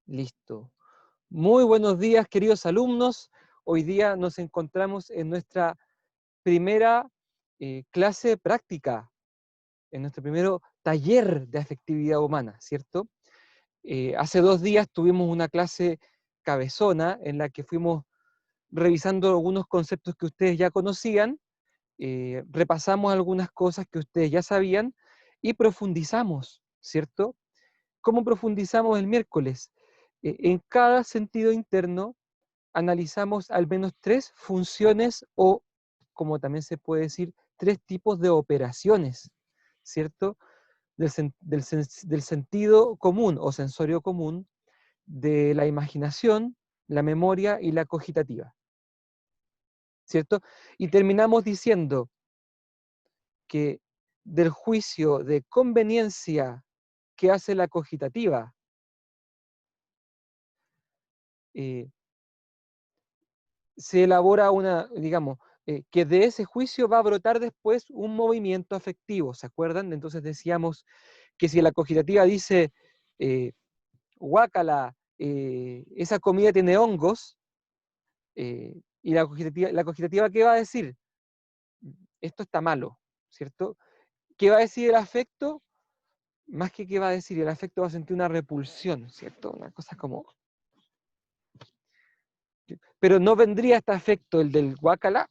Listo. Muy buenos días, queridos alumnos. Hoy día nos encontramos en nuestra primera clase práctica, en nuestro primero taller de afectividad humana, ¿cierto? Hace 2 días tuvimos una clase cabezona en la que fuimos revisando algunos conceptos que ustedes ya conocían, repasamos algunas cosas que ustedes ya sabían y profundizamos, ¿cierto? ¿Cómo profundizamos el miércoles? En cada sentido interno analizamos al menos 3 funciones o, como también se puede decir, 3 tipos de operaciones, ¿cierto? Del sentido común o sensorio común, de la imaginación, la memoria y la cogitativa, ¿cierto? Y terminamos diciendo que del juicio de conveniencia que hace la cogitativa, eh, se elabora una, digamos, que de ese juicio va a brotar después un movimiento afectivo, ¿se acuerdan? Entonces decíamos que si la cogitativa dice, guácala, esa comida tiene hongos, y la cogitativa, ¿qué va a decir? Esto está malo, ¿cierto? ¿Qué va a decir el afecto? Más que qué va a decir, el afecto va a sentir una repulsión, ¿cierto? Una cosa como... Pero no vendría este afecto, el del guácala,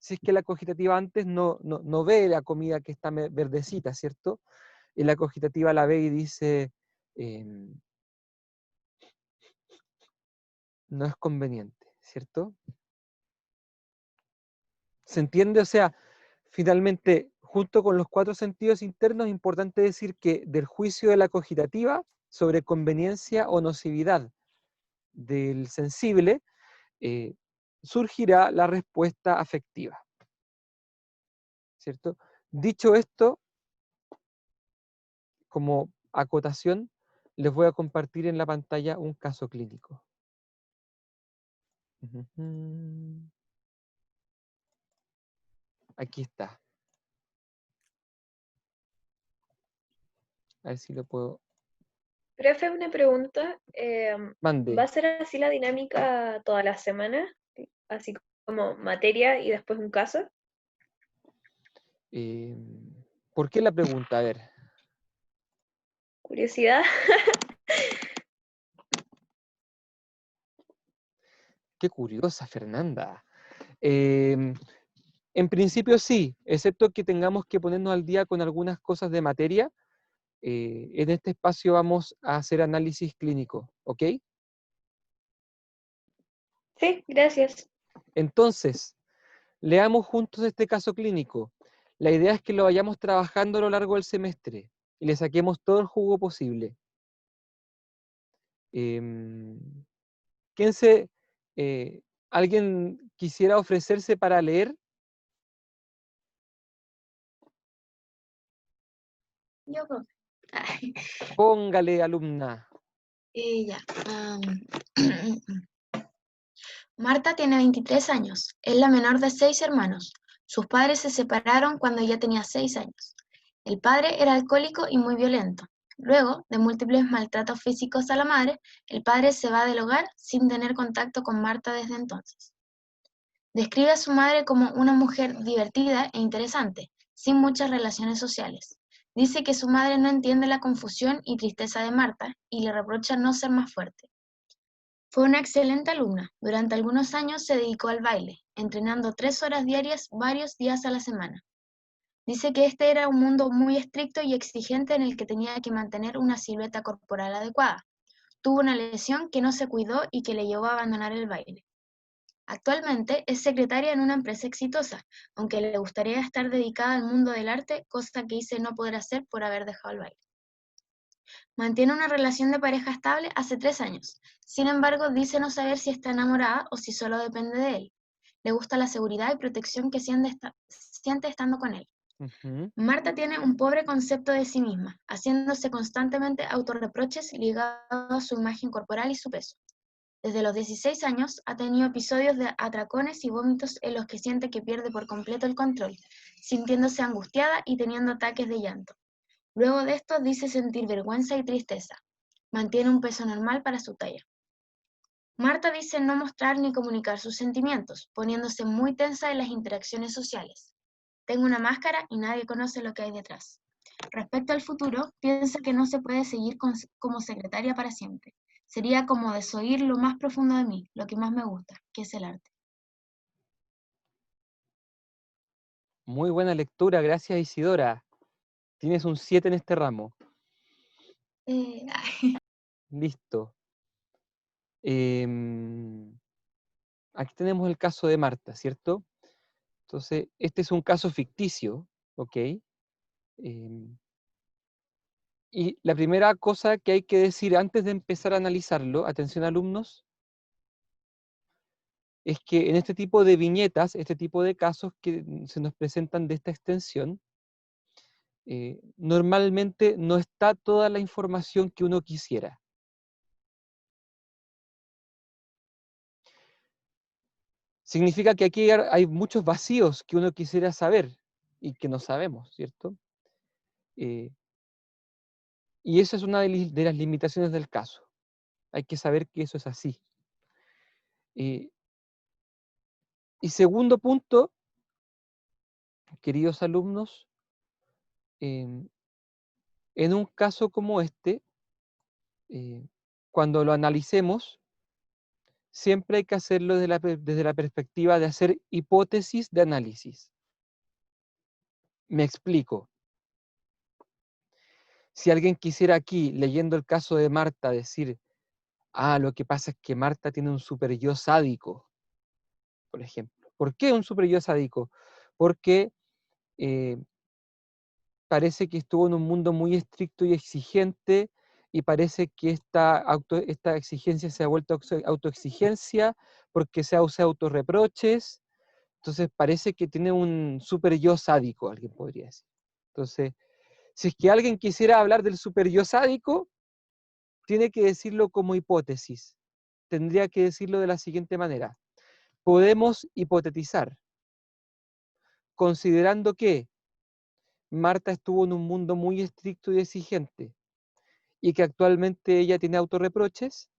si es que la cogitativa antes no ve la comida que está verdecita, ¿cierto? Y la cogitativa la ve y dice, no es conveniente, ¿cierto? ¿Se entiende? O sea, finalmente, junto con los 4 sentidos internos, es importante decir que del juicio de la cogitativa sobre conveniencia o nocividad del sensible, eh, surgirá la respuesta afectiva, ¿cierto? Dicho esto, como acotación, les voy a compartir en la pantalla un caso clínico. Aquí está. A ver si lo puedo... Profe, una pregunta. ¿Va Mande. a ser así la dinámica toda la semana? Así como materia y después un caso. Eh, ¿Por qué la pregunta? A ver. Curiosidad. Qué curiosa, Fernanda. En principio sí, excepto que tengamos que ponernos al día con algunas cosas de materia. En este espacio vamos a hacer análisis clínico, ¿ok? Sí, gracias. Entonces, leamos juntos este caso clínico. La idea es que lo vayamos trabajando a lo largo del semestre y le saquemos todo el jugo posible. Em, ¿quién se, ¿Alguien quisiera ofrecerse para leer? Yo, profe. Ay, Póngale, alumna. ya. Marta tiene 23 años. Es la menor de 6 hermanos. Sus padres se separaron cuando ella tenía 6 años. El padre era alcohólico y muy violento. Luego de múltiples maltratos físicos a la madre, el padre se va del hogar sin tener contacto con Marta desde entonces. Describe a su madre como una mujer divertida e interesante, sin muchas relaciones sociales. Dice que su madre no entiende la confusión y tristeza de Marta y le reprocha no ser más fuerte. Fue una excelente alumna. Durante algunos años se dedicó al baile, entrenando 3 horas diarias varios días a la semana. Dice que este era un mundo muy estricto y exigente en el que tenía que mantener una silueta corporal adecuada. Tuvo una lesión que no se cuidó y que le llevó a abandonar el baile. Actualmente es secretaria en una empresa exitosa, aunque le gustaría estar dedicada al mundo del arte, cosa que dice no poder hacer por haber dejado el baile. Mantiene una relación de pareja estable hace 3 años. Sin embargo, dice no saber si está enamorada o si solo depende de él. Le gusta la seguridad y protección que siente estando con él. Marta tiene un pobre concepto de sí misma, haciéndose constantemente autorreproches ligados a su imagen corporal y su peso. Desde los 16 años ha tenido episodios de atracones y vómitos en los que siente que pierde por completo el control, sintiéndose angustiada y teniendo ataques de llanto. Luego de esto dice sentir vergüenza y tristeza. Mantiene un peso normal para su talla. Marta dice no mostrar ni comunicar sus sentimientos, poniéndose muy tensa en las interacciones sociales. Tengo una máscara y nadie conoce lo que hay detrás. Respecto al futuro, piensa que no se puede seguir como secretaria para siempre. Sería como desoír lo más profundo de mí, lo que más me gusta, que es el arte. Muy buena lectura, gracias Isidora. Tienes un 7 en este ramo. Listo. Aquí tenemos el caso de Marta, ¿cierto? Entonces, este es un caso ficticio, ¿ok? Y la primera cosa que hay que decir antes de empezar a analizarlo, atención alumnos, es que en este tipo de viñetas, este tipo de casos que se nos presentan de esta extensión, normalmente no está toda la información que uno quisiera. Significa que aquí hay muchos vacíos que uno quisiera saber y que no sabemos, ¿cierto? Y esa es una de las limitaciones del caso. Hay que saber que eso es así. Y segundo punto, queridos alumnos, en un caso como este, cuando lo analicemos, siempre hay que hacerlo desde la perspectiva de hacer hipótesis de análisis. Me explico. Si alguien quisiera aquí, leyendo el caso de Marta, decir, lo que pasa es que Marta tiene un super yo sádico, por ejemplo. ¿Por qué un super yo sádico? Porque parece que estuvo en un mundo muy estricto y exigente, y parece que esta exigencia se ha vuelto autoexigencia porque se hace autorreproches. Entonces parece que tiene un super yo sádico, alguien podría decir. Entonces, si es que alguien quisiera hablar del super yo sádico, tiene que decirlo como hipótesis. Tendría que decirlo de la siguiente manera. Podemos hipotetizar, considerando que Marta estuvo en un mundo muy estricto y exigente, y que actualmente ella tiene autorreproches,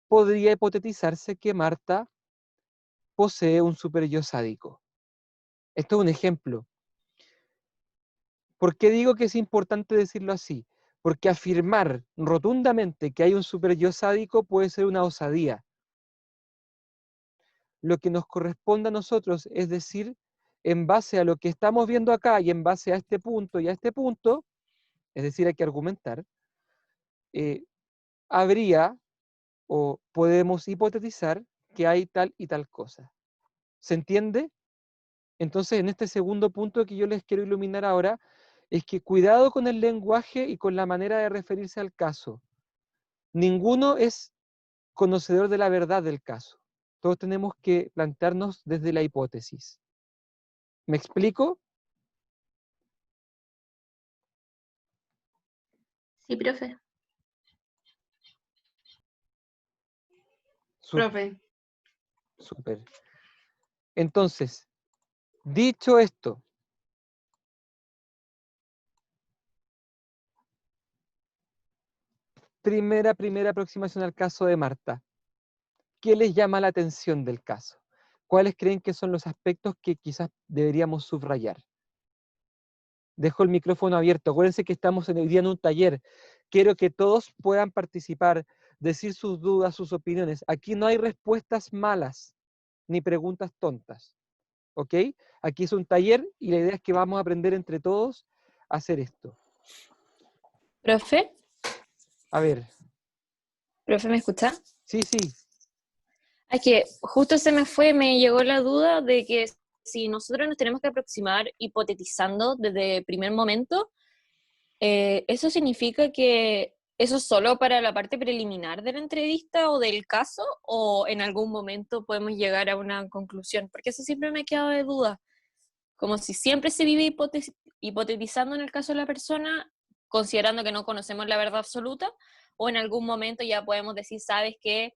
podría hipotetizarse que Marta posee un super yo sádico. Esto es un ejemplo. ¿Por qué digo que es importante decirlo así? Porque afirmar rotundamente que hay un super yo sádico puede ser una osadía. Lo que nos corresponde a nosotros es decir, en base a lo que estamos viendo acá y en base a este punto y a este punto, es decir, hay que argumentar, habría o podemos hipotetizar que hay tal y tal cosa. ¿Se entiende? Entonces, en este segundo punto que yo les quiero iluminar ahora, es que cuidado con el lenguaje y con la manera de referirse al caso. Ninguno es conocedor de la verdad del caso. Todos tenemos que plantearnos desde la hipótesis. ¿Me explico? Sí, profe. Profe, Súper. Entonces, dicho esto, primera aproximación al caso de Marta. ¿Qué les llama la atención del caso? ¿Cuáles creen que son los aspectos que quizás deberíamos subrayar? Dejo el micrófono abierto. Acuérdense que estamos hoy día en un taller. Quiero que todos puedan participar, decir sus dudas, sus opiniones. Aquí no hay respuestas malas, ni preguntas tontas. ¿Ok? Aquí es un taller y la idea es que vamos a aprender entre todos a hacer esto. profe, A ver, profe, ¿me escucha? sí. Es que justo me llegó la duda de que si nosotros nos tenemos que aproximar hipotetizando desde el primer momento, ¿eso significa que eso es solo para la parte preliminar de la entrevista o del caso, o en algún momento podemos llegar a una conclusión? Porque eso siempre me ha quedado de duda. Como si siempre se vive hipotetizando en el caso de la persona, considerando que no conocemos la verdad absoluta, o en algún momento ya podemos decir, sabes que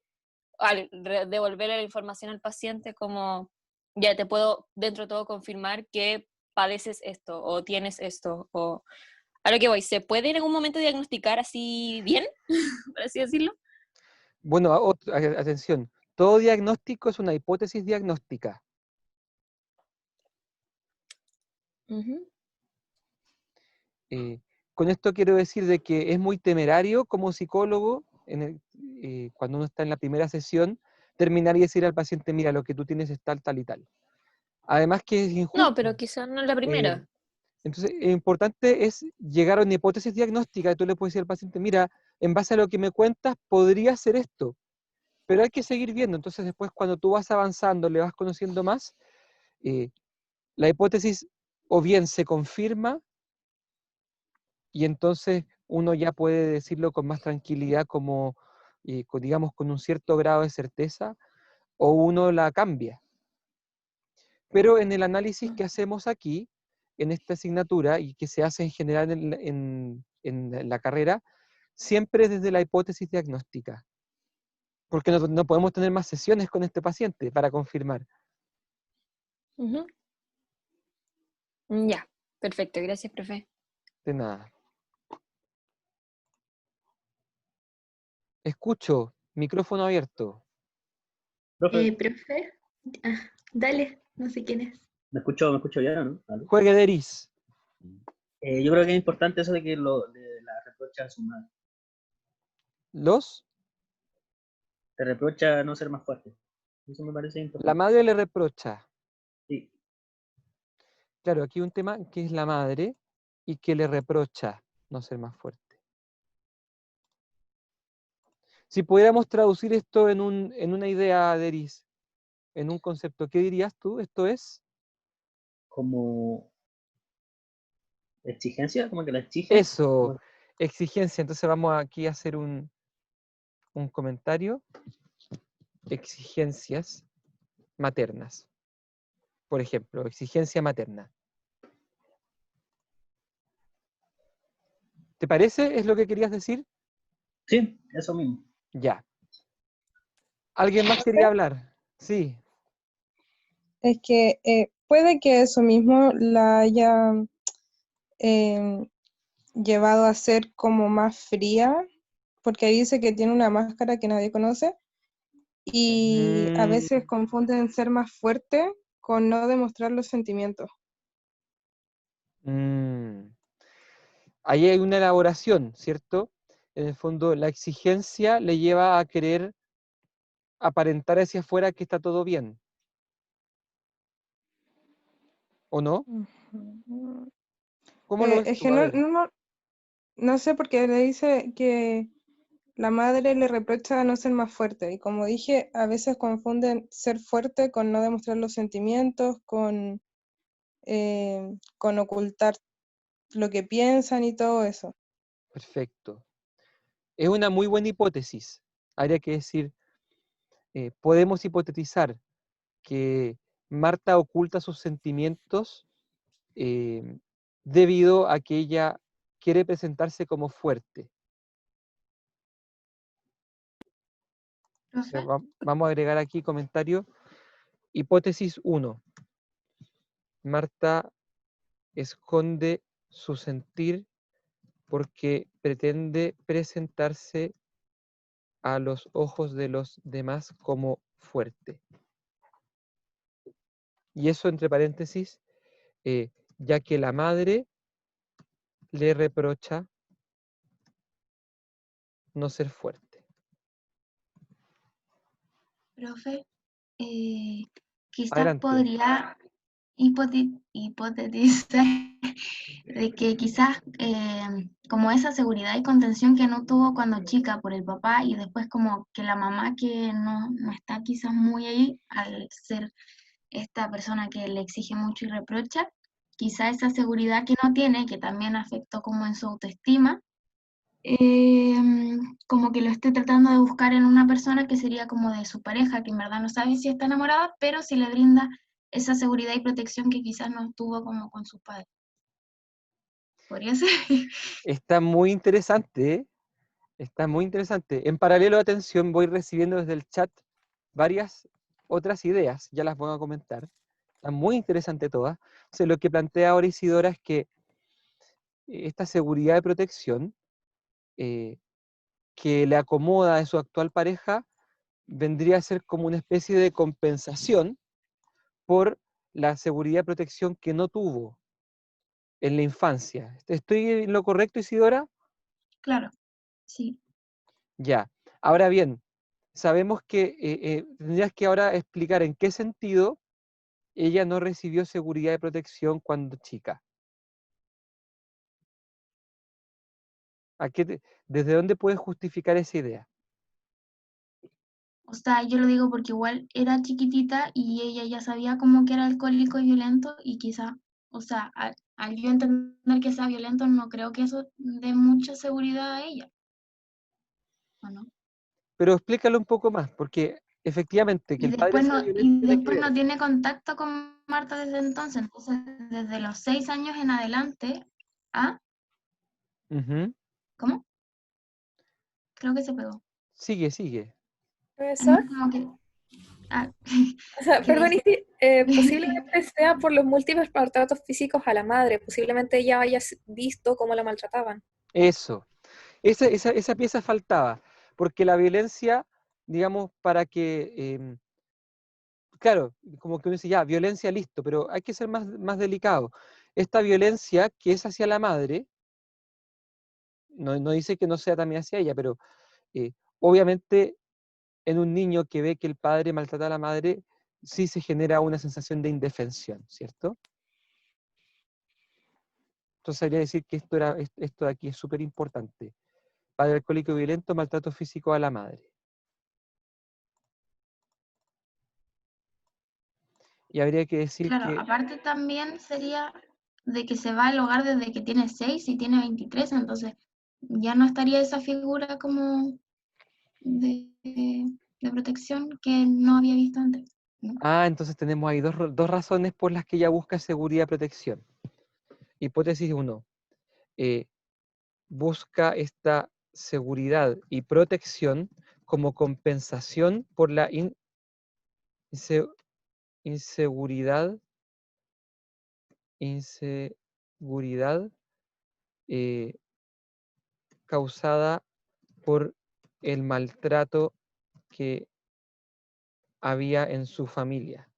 al devolverle la información al paciente, como ya te puedo dentro de todo confirmar que padeces esto o tienes esto, o a lo que voy, ¿se puede en algún momento diagnosticar así bien? Para así decirlo. Bueno, atención, todo diagnóstico es una hipótesis diagnóstica. Ujú. Con esto quiero decir de que es muy temerario como psicólogo, cuando uno está en la primera sesión, terminar y decir al paciente, mira, lo que tú tienes es tal, tal y tal. Además que es injusto. No, pero quizás no es la primera. Entonces, importante es llegar a una hipótesis diagnóstica, y tú le puedes decir al paciente, mira, en base a lo que me cuentas, podría ser esto, pero hay que seguir viendo. Entonces, después, cuando tú vas avanzando, le vas conociendo más, la hipótesis o bien se confirma, y entonces uno ya puede decirlo con más tranquilidad, como, digamos, con un cierto grado de certeza, o uno la cambia. Pero en el análisis que hacemos aquí, en esta asignatura, y que se hace en general en la carrera, siempre desde la hipótesis diagnóstica. Porque no podemos tener más sesiones con este paciente para confirmar. Ujú. Ya, perfecto, gracias, profe. De nada. Escucho, micrófono abierto. Profe, Profe, dale, no sé quién es. me escucho bien, ¿o no? ¿Aló? Juegue de Eris. Yo creo que es importante eso de que de la reprocha a su madre. Los, Te reprocha no ser más fuerte. Eso me parece la importante. madre le reprocha. Sí. Claro, aquí un tema que es la madre y que le reprocha no ser más fuerte. Si pudiéramos traducir esto en una idea, Deris, en un concepto, ¿qué dirías tú? Esto es Como exigencia, como que la exige. eso, exigencia. Entonces vamos aquí a hacer un comentario. Exigencias maternas. Por ejemplo, exigencia materna. ¿Te parece? ¿Es lo que querías decir? Sí, eso mismo. Ya. ¿Alguien más quería hablar? Sí. Es que puede que eso mismo la haya em, llevado a ser como más fría, porque ahí dice que tiene una máscara que nadie conoce, y a veces confunden ser más fuerte con no demostrar los sentimientos. Ahí hay una elaboración, ¿cierto? En el fondo, la exigencia le lleva a querer aparentar hacia afuera que está todo bien. ¿O no? Ujú. ¿Cómo lo ves Es tú? que A ver. no sé, porque le dice que la madre le reprocha no ser más fuerte, y como dije, a veces confunden ser fuerte con no demostrar los sentimientos, con ocultar lo que piensan y todo eso. Perfecto. Es una muy buena hipótesis. Habría que decir, podemos hipotetizar que Marta oculta sus sentimientos eh, debido a que ella quiere presentarse como fuerte. O sea, Profe, vamos a agregar aquí comentario. Hipótesis 1. Marta esconde su sentir porque pretende presentarse a los ojos de los demás como fuerte. Y eso entre paréntesis, ya que la madre le reprocha no ser fuerte. profe, quizás Adelante. podría hipotetizar de que quizás como esa seguridad y contención que no tuvo cuando chica por el papá, y después como que la mamá que no está quizás muy ahí al ser esta persona que le exige mucho y reprocha, quizá esa seguridad que no tiene, que también afectó como en su autoestima, eh, como que lo esté tratando de buscar en una persona que sería como de su pareja, que en verdad no sabe si está enamorada, pero sí le brinda esa seguridad y protección que quizás no tuvo como con sus padres. ¿Podría ser? Está muy interesante, ¿eh? Está muy interesante. En paralelo, atención, voy recibiendo desde el chat varias otras ideas, ya las voy a comentar. Están muy interesantes todas. O sea, lo que plantea ahora Isidora es que esta seguridad de protección, que le acomoda a su actual pareja vendría a ser como una especie de compensación por la seguridad y protección que no tuvo en la infancia. ¿Estoy en lo correcto, Isidora? Claro, sí. Ya. Ahora bien, sabemos que tendrías que ahora explicar en qué sentido ella no recibió seguridad y protección cuando chica. ¿Desde dónde puedes justificar esa idea? O sea, yo lo digo porque igual era chiquitita y ella ya sabía como que era alcohólico y violento y quizá, o sea, al yo entender que sea violento, no creo que eso dé mucha seguridad a ella, ¿o no? Pero explícalo un poco más, porque efectivamente que el padre sea violento Y tiene que después ver. no tiene contacto con Marta desde entonces, desde los 6 años en adelante, ¿ah? Ujú. ¿Cómo? Creo que se pegó. Sigue, sigue. Profesor, Como que, ah, o sea, que perdón, y decía, si, posiblemente sea por los múltiples maltratos físicos a la madre, posiblemente ella haya visto cómo la maltrataban. Eso. Esa pieza faltaba, porque la violencia, digamos, para que, claro, como que uno dice, ya, violencia, listo, pero hay que ser más delicado. Esta violencia que es hacia la madre, no dice que no sea también hacia ella, pero obviamente en un niño que ve que el padre maltrata a la madre, sí se genera una sensación de indefensión, ¿cierto? Entonces habría que decir que esto de aquí es súper importante. Padre alcohólico violento, maltrato físico a la madre. Y habría que decir claro, que, aparte también sería de que se va al hogar desde que tiene 6 y tiene 23, entonces ya no estaría esa figura como de protección que no había visto antes, ¿no? entonces tenemos ahí dos razones por las que ella busca seguridad y protección. Hipótesis 1, busca esta seguridad y protección como compensación por la inseguridad, inseguridad eh, causada por el maltrato que había en su familia.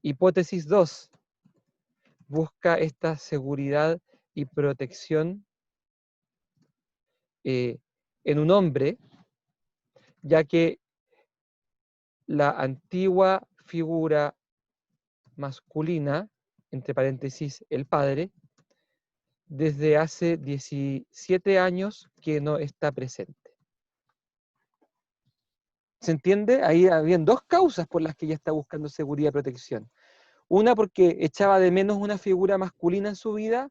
Hipótesis 2, busca esta seguridad y protección en un hombre, ya que la antigua figura masculina, entre paréntesis el padre, desde hace 17 años que no está presente. ¿Se entiende? Ahí habían dos causas por las que ella está buscando seguridad y protección. Una, porque echaba de menos una figura masculina en su vida,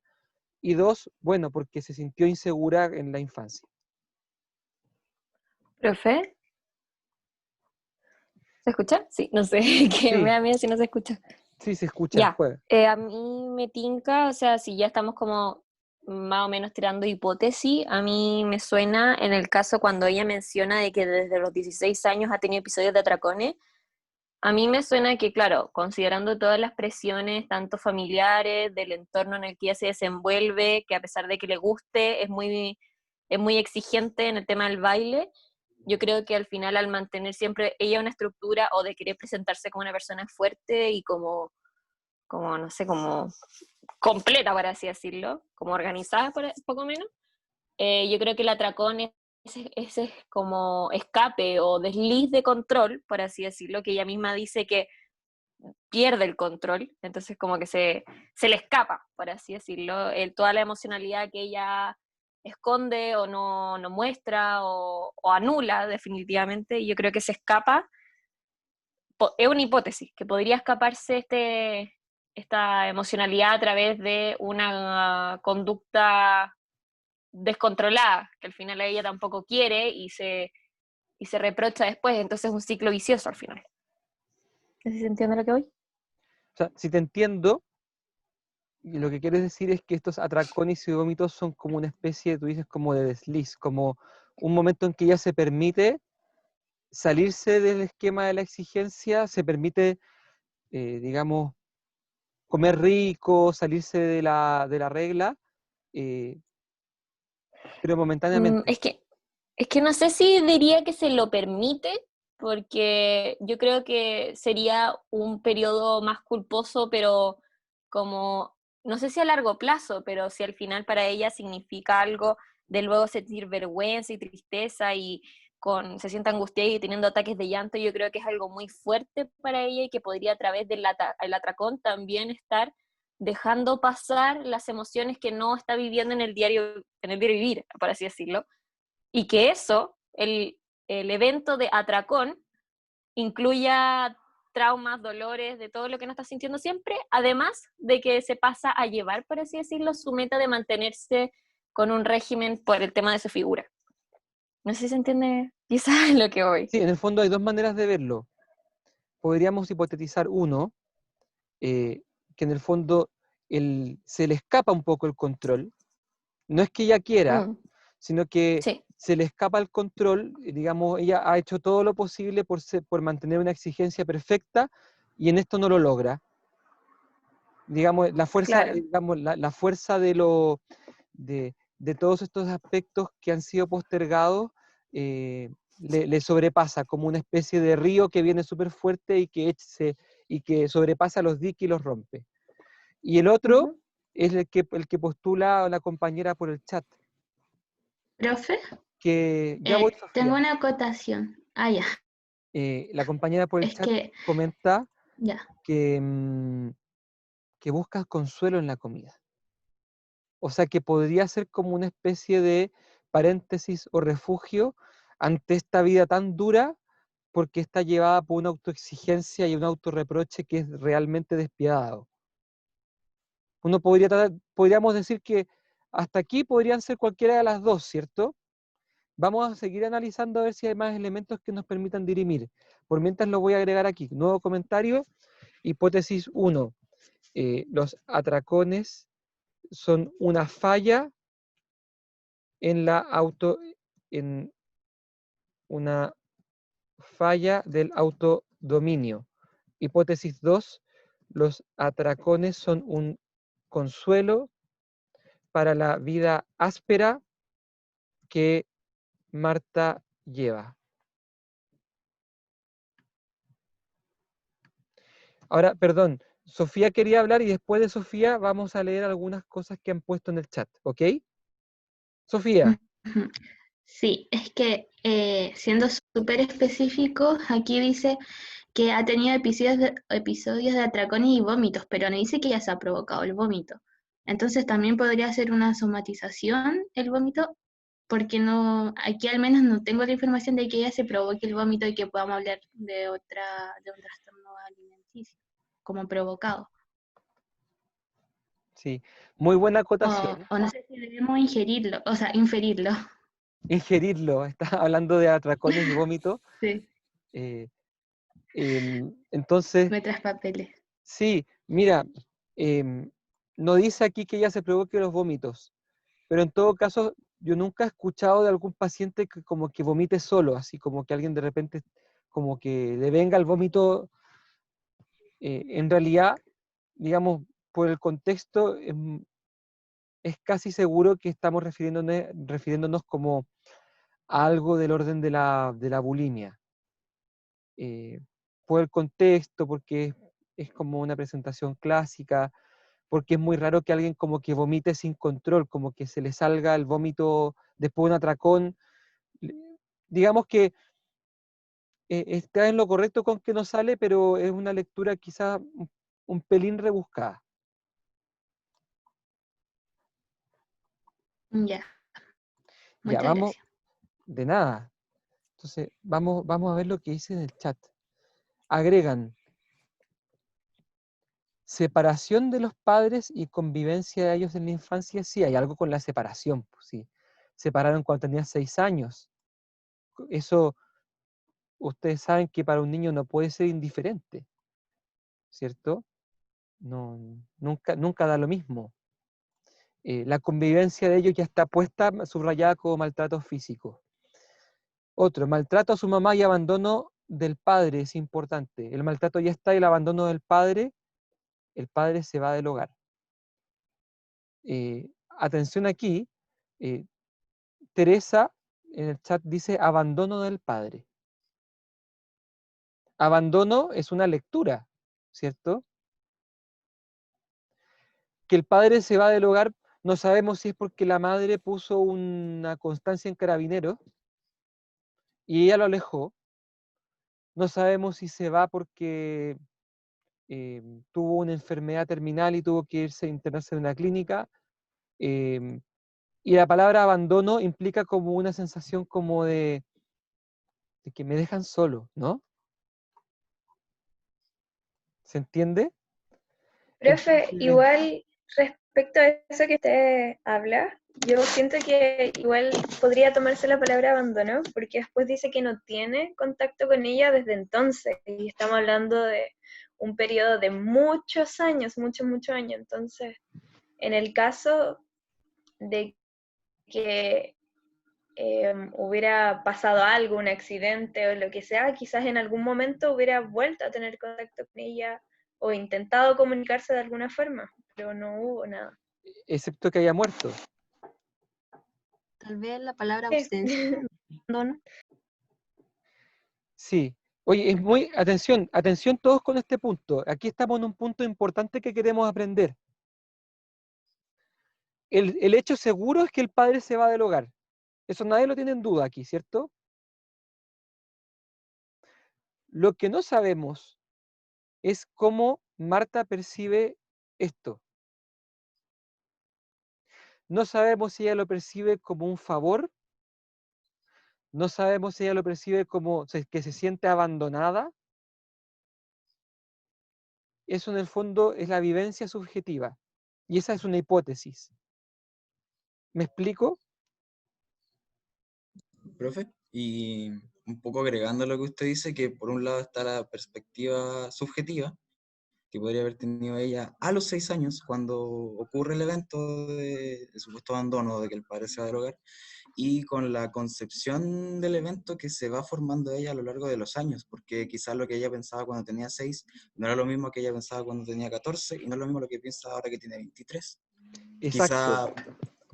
y dos, bueno, porque se sintió insegura en la infancia. ¿Profe? ¿Se escucha? Sí, no sé, que me Sí, da miedo si no se escucha. sí, se escucha, Ya, juega. a mí me tinca, o sea, si ya estamos como más o menos tirando hipótesis, a mí me suena en el caso cuando ella menciona de que desde los 16 años ha tenido episodios de atracones, a mí me suena que, claro, considerando todas las presiones, tanto familiares, del entorno en el que ella se desenvuelve, que a pesar de que le guste, es muy exigente en el tema del baile, yo creo que al final al mantener siempre ella una estructura o de querer presentarse como una persona fuerte y como no sé, como completa, por así decirlo, como organizada, poco menos, yo creo que el atracón es ese como escape o desliz de control, por así decirlo, que ella misma dice que pierde el control, entonces como que se le escapa, por así decirlo, toda la emocionalidad que ella esconde o no muestra o anula definitivamente, y yo creo que se escapa, es una hipótesis, que podría escaparse esta emocionalidad a través de una conducta descontrolada, que al final ella tampoco quiere y se reprocha después, entonces es un ciclo vicioso al final. ¿No sé si se entiende lo que voy? O sea, si te entiendo, y lo que quieres decir es que estos atracones y vómitos son como una especie, tú dices, como de desliz, como un momento en que ella se permite salirse del esquema de la exigencia, se permite, digamos, comer rico, salirse de la regla, pero momentáneamente. Es que Es que no sé si diría que se lo permite, porque yo creo que sería un periodo más culposo, pero como, no sé si a largo plazo, pero si al final para ella significa algo de luego sentir vergüenza y tristeza y se siente angustiada y teniendo ataques de llanto, yo creo que es algo muy fuerte para ella y que podría a través del el atracón también estar dejando pasar las emociones que no está viviendo en el diario vivir, por así decirlo, y que eso, el evento de atracón, incluya traumas, dolores, de todo lo que no está sintiendo siempre, además de que se pasa a llevar, por así decirlo, su meta de mantenerse con un régimen por el tema de su figura. No sé si se entiende quizás lo que voy. Sí, en el fondo hay dos maneras de verlo. Podríamos hipotetizar uno, que en el fondo se le escapa un poco el control. No es que ella quiera, Mm, sino que sí, se le escapa el control, digamos, ella ha hecho todo lo posible por mantener una exigencia perfecta y en esto no lo logra. Digamos, la fuerza, claro. digamos, la fuerza de todos estos aspectos que han sido postergados le sobrepasa como una especie de río que viene súper fuerte y que sobrepasa los diques y los rompe. Y el otro Ujú. es el que postula a la compañera por el chat, Profe, que ya voy, tengo Sofía. una acotación. Ah, ya, La compañera por el es chat que, comenta ya. que, que buscas consuelo en la comida. O sea que podría ser como una especie de paréntesis o refugio ante esta vida tan dura porque está llevada por una autoexigencia y un autorreproche que es realmente despiadado. Podríamos decir que hasta aquí podrían ser cualquiera de las dos, ¿cierto? Vamos a seguir analizando a ver si hay más elementos que nos permitan dirimir. Por mientras lo voy a agregar aquí. Nuevo comentario, hipótesis 1. Los atracones son una falla en en una falla del autodominio. Hipótesis 2. Los atracones son un consuelo para la vida áspera que Marta lleva. Ahora, perdón, Sofía quería hablar y después de Sofía vamos a leer algunas cosas que han puesto en el chat, ¿ok? Sofía, Ujú. Sí, es que siendo súper específico, aquí dice que ha tenido episodios de atracones y vómitos, pero no dice que ya se ha provocado el vómito. Entonces también podría ser una somatización el vómito, porque no, aquí al menos no tengo la información de que ella se provoque el vómito y que podamos hablar de un trastorno alimenticio como provocado. sí, muy buena O, acotación. o no sé si debemos ingerirlo, o sea, inferirlo. Ingerirlo, está hablando de atracones y vómito. Sí, eh, entonces, me traes papeles. sí, mira, em, no dice aquí que ella se provoque los vómitos, pero en todo caso, yo nunca he escuchado de algún paciente que como que vomite solo, así como que alguien de repente como que le venga el vómito. En realidad, digamos, por el contexto, es casi seguro que estamos refiriéndonos como a algo del orden de la bulimia. Eh, por el contexto, porque es como una presentación clásica, porque es muy raro que alguien como que vomite sin control, como que se le salga el vómito después de un atracón. Le- Digamos que está en lo correcto con que no sale, pero es una lectura quizás un pelín rebuscada. Ya, Ya, muchas vamos, gracias. de nada. Entonces, vamos a ver lo que dice en el chat. Agregan separación de los padres y convivencia de ellos en la infancia. Sí, hay algo con la separación. Pues, sí. Separaron cuando tenía 6 años. Eso, ustedes saben que para un niño no puede ser indiferente, ¿cierto? No, nunca da lo mismo. La convivencia de ellos ya está puesta, subrayada como maltrato físico. Otro, maltrato a su mamá y abandono del padre es importante. El maltrato ya está y el abandono del padre, el padre se va del hogar. Atención aquí, Teresa en el chat dice abandono del padre. Abandono es una lectura, ¿cierto? Que el padre se va del hogar, no sabemos si es porque la madre puso una constancia en Carabineros y ella lo alejó. No sabemos si se va porque tuvo una enfermedad terminal y tuvo que irse a internarse en una clínica. Y la palabra abandono implica como una sensación como de que me dejan solo, ¿no? ¿Se entiende? Profe, Entonces, igual respecto a eso que usted habla, yo siento que igual podría tomarse la palabra abandono, porque después dice que no tiene contacto con ella desde entonces, y estamos hablando de un periodo de muchos años, muchos años. Entonces, en el caso de que hubiera pasado algo, un accidente o lo que sea, quizás en algún momento hubiera vuelto a tener contacto con ella o intentado comunicarse de alguna forma, pero no hubo nada. excepto que haya muerto. Tal vez la palabra Sí. ausencia, abandono. Sí. Oye, es muy, atención todos con este punto. Aquí estamos en un punto importante que queremos aprender. El hecho seguro es que el padre se va del hogar. Eso nadie lo tiene en duda aquí, ¿cierto? Lo que no sabemos es cómo Marta percibe esto. No sabemos si ella lo percibe como un favor, no sabemos si ella lo percibe como que se siente abandonada. Eso en el fondo es la vivencia subjetiva. Y esa es una hipótesis. ¿Me explico? Profe, y un poco agregando lo que usted dice, que por un lado está la perspectiva subjetiva, que podría haber tenido ella a los 6 años, cuando ocurre el evento de supuesto abandono, de que el padre se va del hogar, y con la concepción del evento que se va formando ella a lo largo de los años, porque quizás lo que ella pensaba cuando tenía 6 no era lo mismo que ella pensaba cuando tenía 14, y no es lo mismo lo que piensa ahora que tiene 23. Exacto.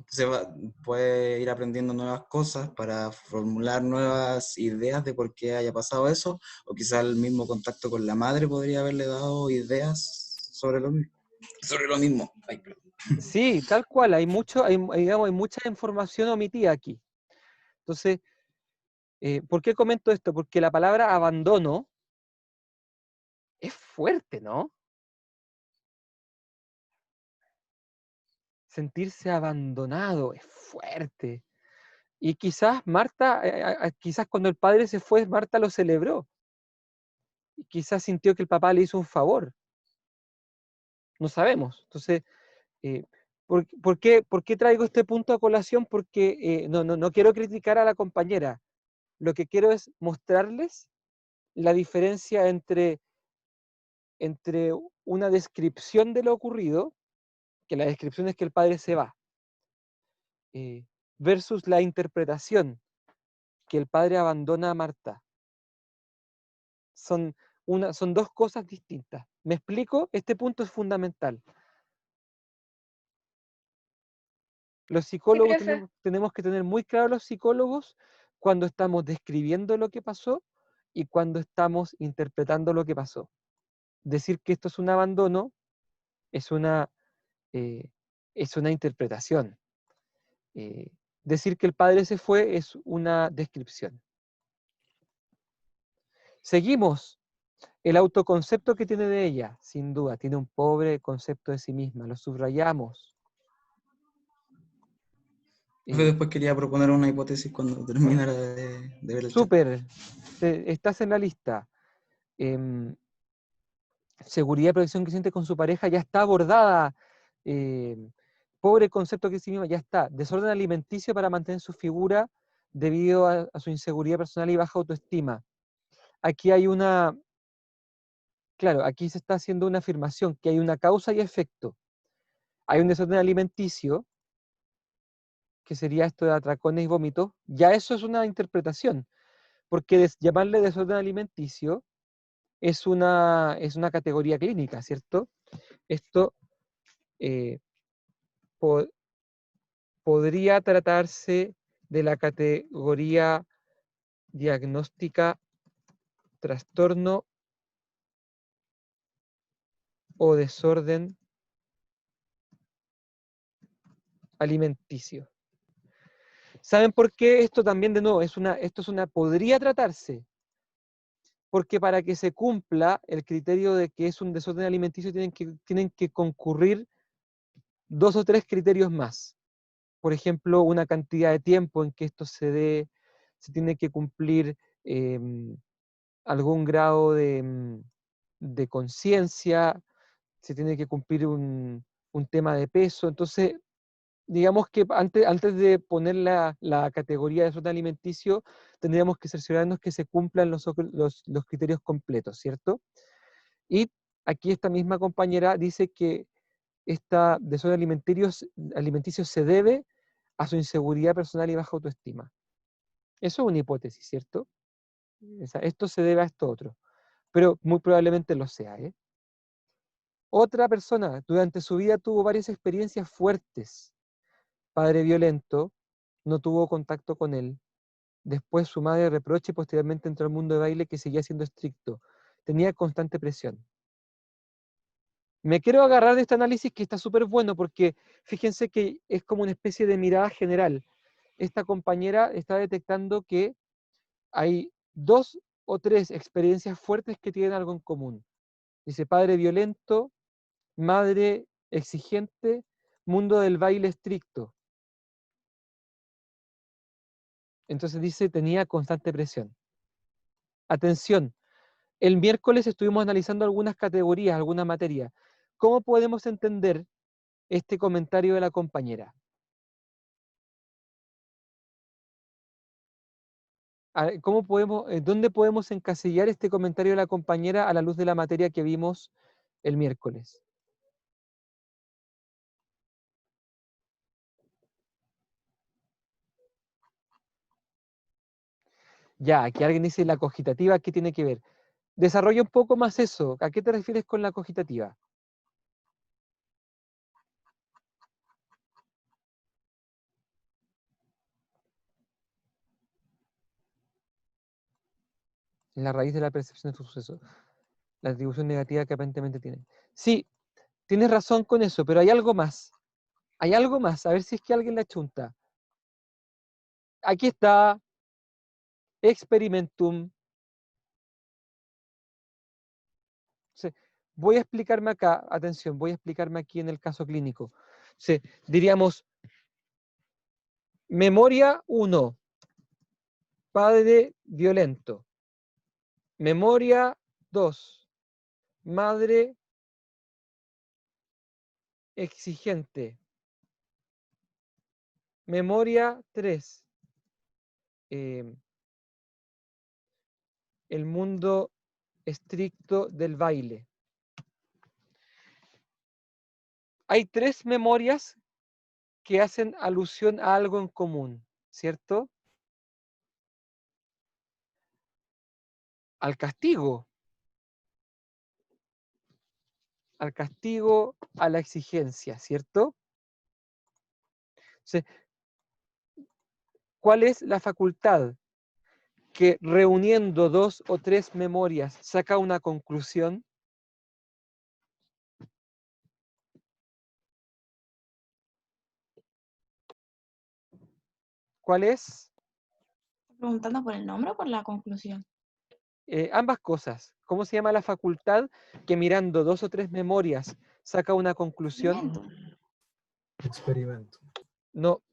Quizá puede ir aprendiendo nuevas cosas para formular nuevas ideas de por qué haya pasado eso, o quizá el mismo contacto con la madre podría haberle dado ideas sobre lo mismo. Ay, perdón. Sí, tal cual. Digamos, hay mucha información omitida aquí. Entonces, ¿por qué comento esto? Porque la palabra abandono es fuerte, ¿no? Sentirse abandonado es fuerte. Y quizás Marta, quizás cuando el padre se fue, Marta lo celebró. Y quizás sintió que el papá le hizo un favor. No sabemos. Entonces, eh, ¿por qué traigo este punto a colación? Porque no quiero criticar a la compañera. Lo que quiero es mostrarles la diferencia entre una descripción de lo ocurrido, que la descripción es que el padre se va, versus la interpretación, que el padre abandona a Marta. Son dos cosas distintas. ¿Me explico? Este punto es fundamental. Los Sí, psicólogos profe. tenemos que tener muy claro los psicólogos cuando estamos describiendo lo que pasó y cuando estamos interpretando lo que pasó. Decir que esto es un abandono es eh, es una interpretación. Decir que el padre se fue es una descripción. Seguimos. El autoconcepto que tiene de ella, sin duda, tiene un pobre concepto de sí misma, lo subrayamos. Después quería proponer una hipótesis cuando terminara de ver el chat. Súper, estás en la lista. Seguridad y protección que siente con su pareja ya está abordada. Pobre concepto que de sí misma ya está. Desorden alimenticio para mantener su figura debido a su inseguridad personal y baja autoestima. Aquí hay claro, aquí se está haciendo una afirmación, que hay una causa y efecto. Hay un desorden alimenticio, que sería esto de atracones y vómitos, ya eso es una interpretación, porque llamarle desorden alimenticio es una categoría clínica, ¿cierto? Esto eh, podría tratarse de la categoría diagnóstica, trastorno o desorden alimenticio. ¿Saben por qué esto también, de nuevo, podría tratarse? Porque para que se cumpla el criterio de que es un desorden alimenticio tienen que concurrir 2 o 3 criterios más. Por ejemplo, una cantidad de tiempo en que esto se dé, se tiene que cumplir algún grado de conciencia, se tiene que cumplir un tema de peso. Entonces, digamos que antes de poner la categoría de desorden alimenticio, tendríamos que cerciorarnos que se cumplan los criterios completos, ¿cierto? Y aquí esta misma compañera dice que esta desorden alimenticio se debe a su inseguridad personal y baja autoestima. Eso es una hipótesis, ¿cierto? O sea, esto se debe a esto otro, pero muy probablemente lo sea, ¿eh? Otra persona durante su vida tuvo varias experiencias fuertes. Padre violento, no tuvo contacto con él. Después su madre reprocha y posteriormente entró al mundo de baile que seguía siendo estricto. Tenía constante presión. Me quiero agarrar de este análisis que está súper bueno porque fíjense que es como una especie de mirada general. Esta compañera está detectando que hay 2 o 3 experiencias fuertes que tienen algo en común. Dice padre violento, madre exigente, mundo del baile estricto. Entonces dice tenía constante presión. Atención, el miércoles estuvimos analizando algunas categorías, alguna materia. ¿Cómo podemos entender este comentario de la compañera? ¿Dónde podemos encasillar este comentario de la compañera a la luz de la materia que vimos el miércoles? Ya, aquí alguien dice la cogitativa, ¿qué tiene que ver? Desarrolla un poco más eso. ¿A qué te refieres con la cogitativa? En la raíz de la percepción de tu suceso. La atribución negativa que aparentemente tiene. Sí, tienes razón con eso, pero hay algo más. Hay algo más, a ver si es que alguien la chunta. Aquí está, experimentum. Sí, voy a explicarme acá, atención, voy a explicarme aquí en el caso clínico. Sí, diríamos, memoria 1, padre violento. Memoria 2, madre exigente. Memoria 3, el mundo estricto del baile. Hay 3 memorias que hacen alusión a algo en común, ¿cierto? Al castigo, a la exigencia, ¿cierto? Entonces, ¿cuál es la facultad que reuniendo 2 o 3 memorias saca una conclusión? ¿Cuál es? ¿Preguntando por el nombre o por la conclusión? Ambas cosas. ¿Cómo se llama la facultad que mirando 2 o 3 memorias saca una conclusión? Experimento. No,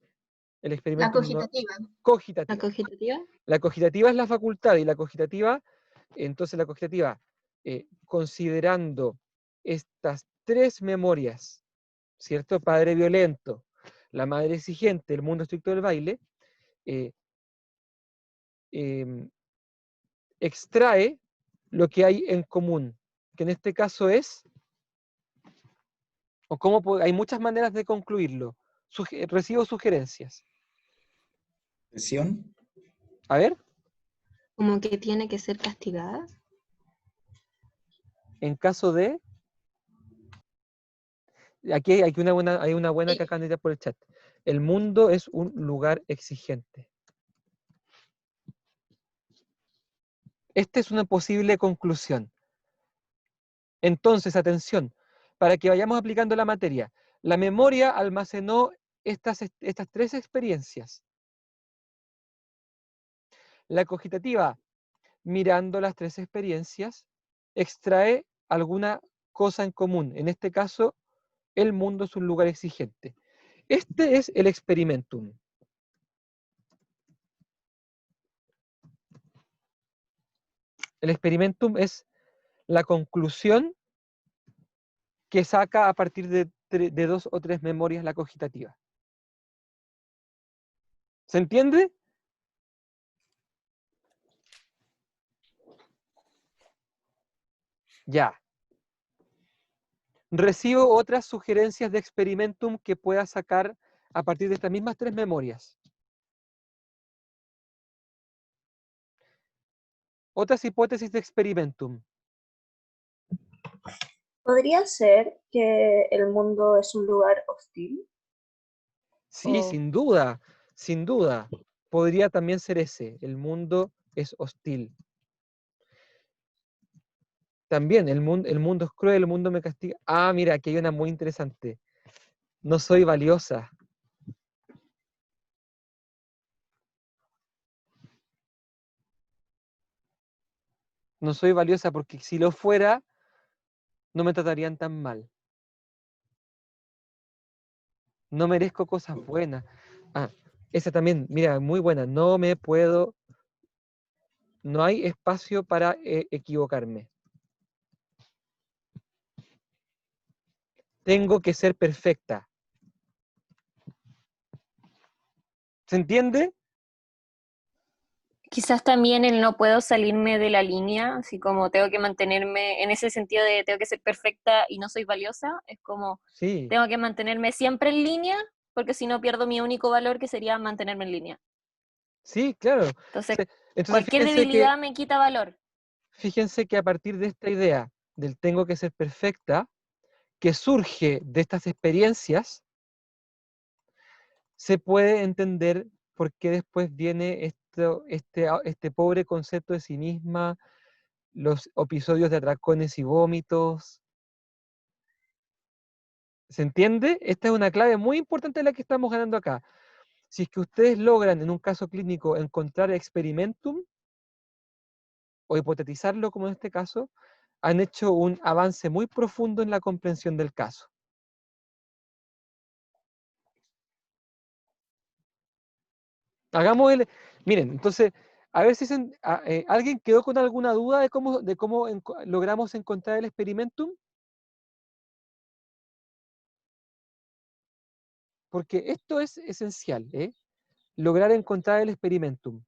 el La experimento no. cogitativa. Cogitativa. ¿La cogitativa? La cogitativa es la facultad y la cogitativa, entonces la cogitativa, considerando estas 3 memorias, ¿cierto? Padre violento, la madre exigente, el mundo estricto del baile, extrae lo que hay en común, que en este caso es, hay muchas maneras de concluirlo. Recibo sugerencias. Presión. A ver, Como que tiene que ser castigada. en caso de... Aquí hay una buena Sí. que acaban de tirar por el chat. El mundo es un lugar exigente. Esta es una posible conclusión. Entonces, atención, para que vayamos aplicando la materia. La memoria almacenó estas 3 experiencias. La cogitativa, mirando las 3 experiencias, extrae alguna cosa en común. En este caso, el mundo es un lugar exigente. Este es el experimentum. El experimentum es la conclusión que saca a partir de 2 o 3 memorias la cogitativa. ¿Se entiende? Ya. Recibo otras sugerencias de experimentum que pueda sacar a partir de estas mismas 3 memorias. Otras hipótesis de experimentum. ¿Podría ser que el mundo es un lugar hostil? Sí, Oh. sin duda, sin duda. Podría también ser ese. El mundo es hostil. También, el mundo es cruel, el mundo me castiga. Ah, mira, aquí hay una muy interesante. No soy valiosa. No soy valiosa porque si lo fuera, no me tratarían tan mal. No merezco cosas buenas. Ah, esa también, mira, muy buena. No me puedo, no hay espacio para equivocarme. Tengo que ser perfecta. ¿Se entiende? Quizás también el no puedo salirme de la línea, así como tengo que mantenerme, en ese sentido de tengo que ser perfecta y no soy valiosa, es como Sí, tengo que mantenerme siempre en línea, porque si no pierdo mi único valor, que sería mantenerme en línea. sí, claro. Entonces, Entonces cualquier debilidad me quita valor. fíjense que a partir de esta idea del tengo que ser perfecta, que surge de estas experiencias, se puede entender por qué después viene este pobre concepto de sí misma, los episodios de atracones y vómitos. ¿Se entiende? Esta es una clave muy importante de la que estamos ganando acá. Si es que ustedes logran en un caso clínico encontrar experimentum, o hipotetizarlo como en este caso, han hecho un avance muy profundo en la comprensión del caso. Hagamos el... Miren, entonces, a ver si alguien quedó con alguna duda de cómo logramos encontrar el experimentum. Porque esto es esencial, ¿eh? Lograr encontrar el experimentum.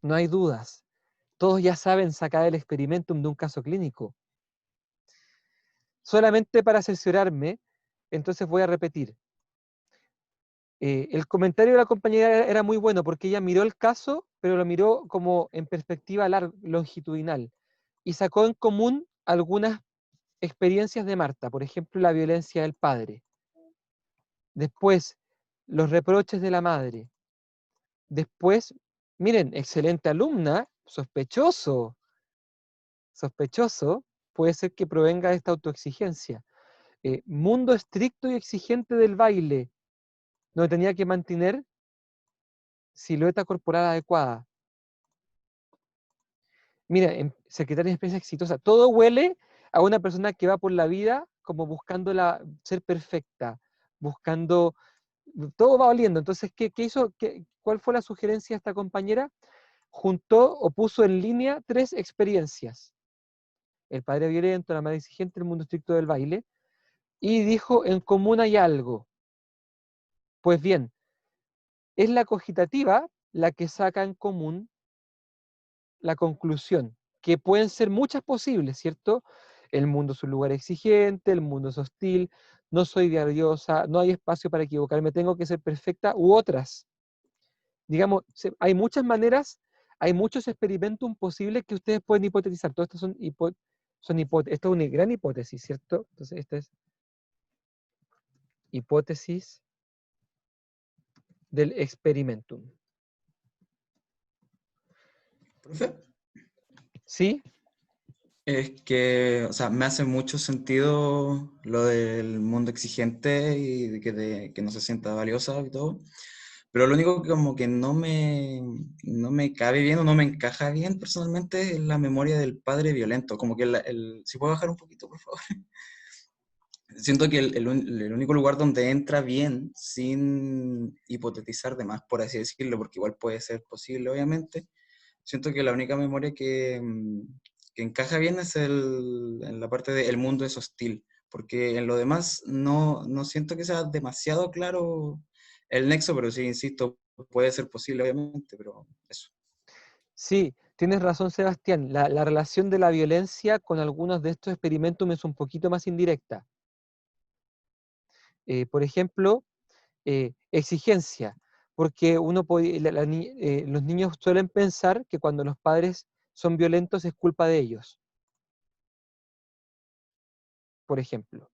No hay dudas. Todos ya saben sacar el experimentum de un caso clínico. Solamente para cerciorarme, entonces voy a repetir. El comentario de la compañera era muy bueno porque ella miró el caso, pero lo miró como en perspectiva longitudinal y sacó en común algunas experiencias de Marta, por ejemplo, la violencia del padre. Después, los reproches de la madre. Después, miren, excelente alumna, sospechoso, puede ser que provenga de esta autoexigencia. Mundo estricto y exigente del baile, donde tenía que mantener silueta corporal adecuada. Mira, secretaria de empresa exitosa, todo huele a una persona que va por la vida como buscando ser perfecta, buscando, todo va oliendo. Entonces, ¿qué hizo? ¿Cuál fue la sugerencia de esta compañera? Juntó o puso en línea 3 experiencias. El padre violento, la madre exigente, el mundo estricto del baile, y dijo, en común hay algo. Pues bien, es la cogitativa la que saca en común la conclusión, que pueden ser muchas posibles, ¿cierto? El mundo es un lugar exigente, el mundo es hostil, no soy valiosa, no hay espacio para equivocarme, tengo que ser perfecta, u otras. Digamos, hay muchas maneras, hay muchos experimentos posibles que ustedes pueden hipotetizar. Todas estas son Esto es una gran hipótesis, ¿cierto? Entonces, esta es hipótesis del experimentum. Profe, ¿Sí? es que, o sea, me hace mucho sentido lo del mundo exigente y de que no se sienta valiosa y todo, pero lo único que como que no me cabe bien o no me encaja bien personalmente es la memoria del padre violento, como que si puedo bajar un poquito, por favor. Siento que el único lugar donde entra bien, sin hipotetizar de más, por así decirlo, porque igual puede ser posible, obviamente, siento que la única memoria que encaja bien es en la parte de el mundo es hostil, porque en lo demás no siento que sea demasiado claro el nexo, pero sí, insisto, puede ser posible, obviamente, pero eso. Sí, tienes razón, Sebastián. La relación de la violencia con algunos de estos experimentos es un poquito más indirecta. Por ejemplo, exigencia, porque los niños suelen pensar que cuando los padres son violentos es culpa de ellos, por ejemplo.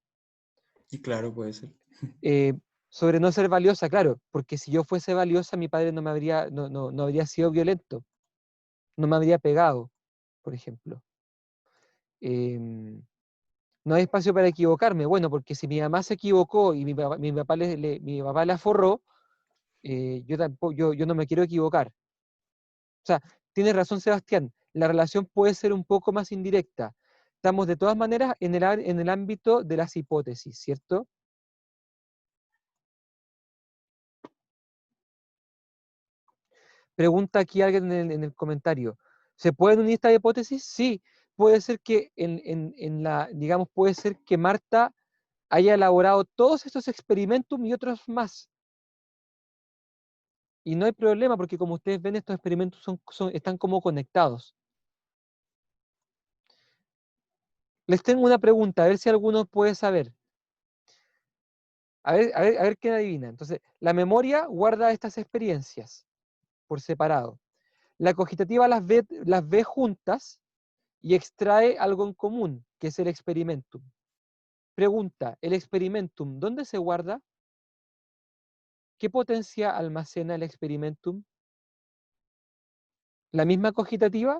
Y claro, puede ser. Eh, sobre no ser valiosa, claro, porque si yo fuese valiosa, mi padre no habría sido violento, no me habría pegado, por ejemplo. Em, no hay espacio para equivocarme, bueno, porque si mi mamá se equivocó y mi papá la forró, yo no me quiero equivocar. O sea, tienes razón, Sebastián, la relación puede ser un poco más indirecta. Estamos de todas maneras en el ámbito de las hipótesis, ¿cierto? Pregunta aquí alguien en el comentario. ¿Se pueden unir estas hipótesis? Sí. Puede ser que digamos, puede ser que Marta haya elaborado todos estos experimentos y otros más. Y no hay problema porque como ustedes ven, estos experimentos están como conectados. Les tengo una pregunta, a ver si alguno puede saber. A ver quién adivina. Entonces, la memoria guarda estas experiencias por separado. La cogitativa las ve juntas y extrae algo en común, que es el experimentum. Pregunta, ¿el experimentum dónde se guarda? ¿Qué potencia almacena el experimentum? ¿La misma cogitativa?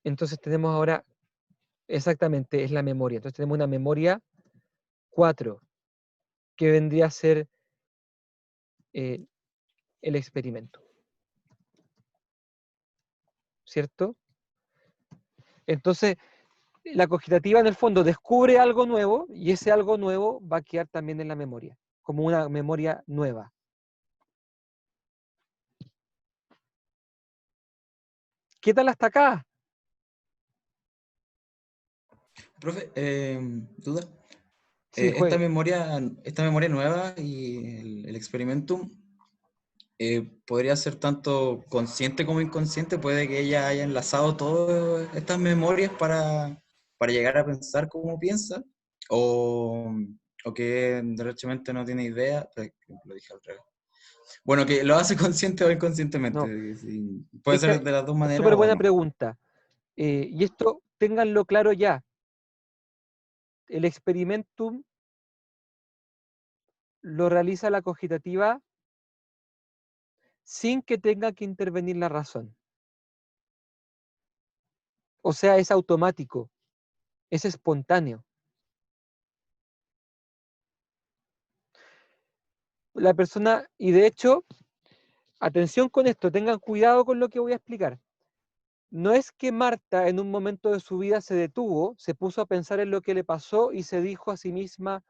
Entonces tenemos ahora, exactamente, es la memoria. Entonces tenemos una memoria 4, que vendría a ser eh, el experimento. ¿Cierto? Entonces, la cogitativa en el fondo descubre algo nuevo y ese algo nuevo va a quedar también en la memoria, como una memoria nueva. ¿Qué tal hasta acá? Profe, duda. Sí, Esta juegue. memoria nueva y el experimentum podría ser tanto consciente como inconsciente, puede que ella haya enlazado todas estas memorias para llegar a pensar como piensa, o que derechamente no tiene idea, lo dije al revés. Bueno, que lo hace consciente o No, inconscientemente, sí, puede es ser que de las dos es maneras súper o buena no. pregunta. Y esto, ténganlo claro ya. El experimentum lo realiza la cogitativa sin que tenga que intervenir la razón. O sea, es automático, es espontáneo. La persona, y de hecho, atención con esto, tengan cuidado con lo que voy a explicar. No es que Marta en un momento de su vida se detuvo, se puso a pensar en lo que le pasó y se dijo a sí misma,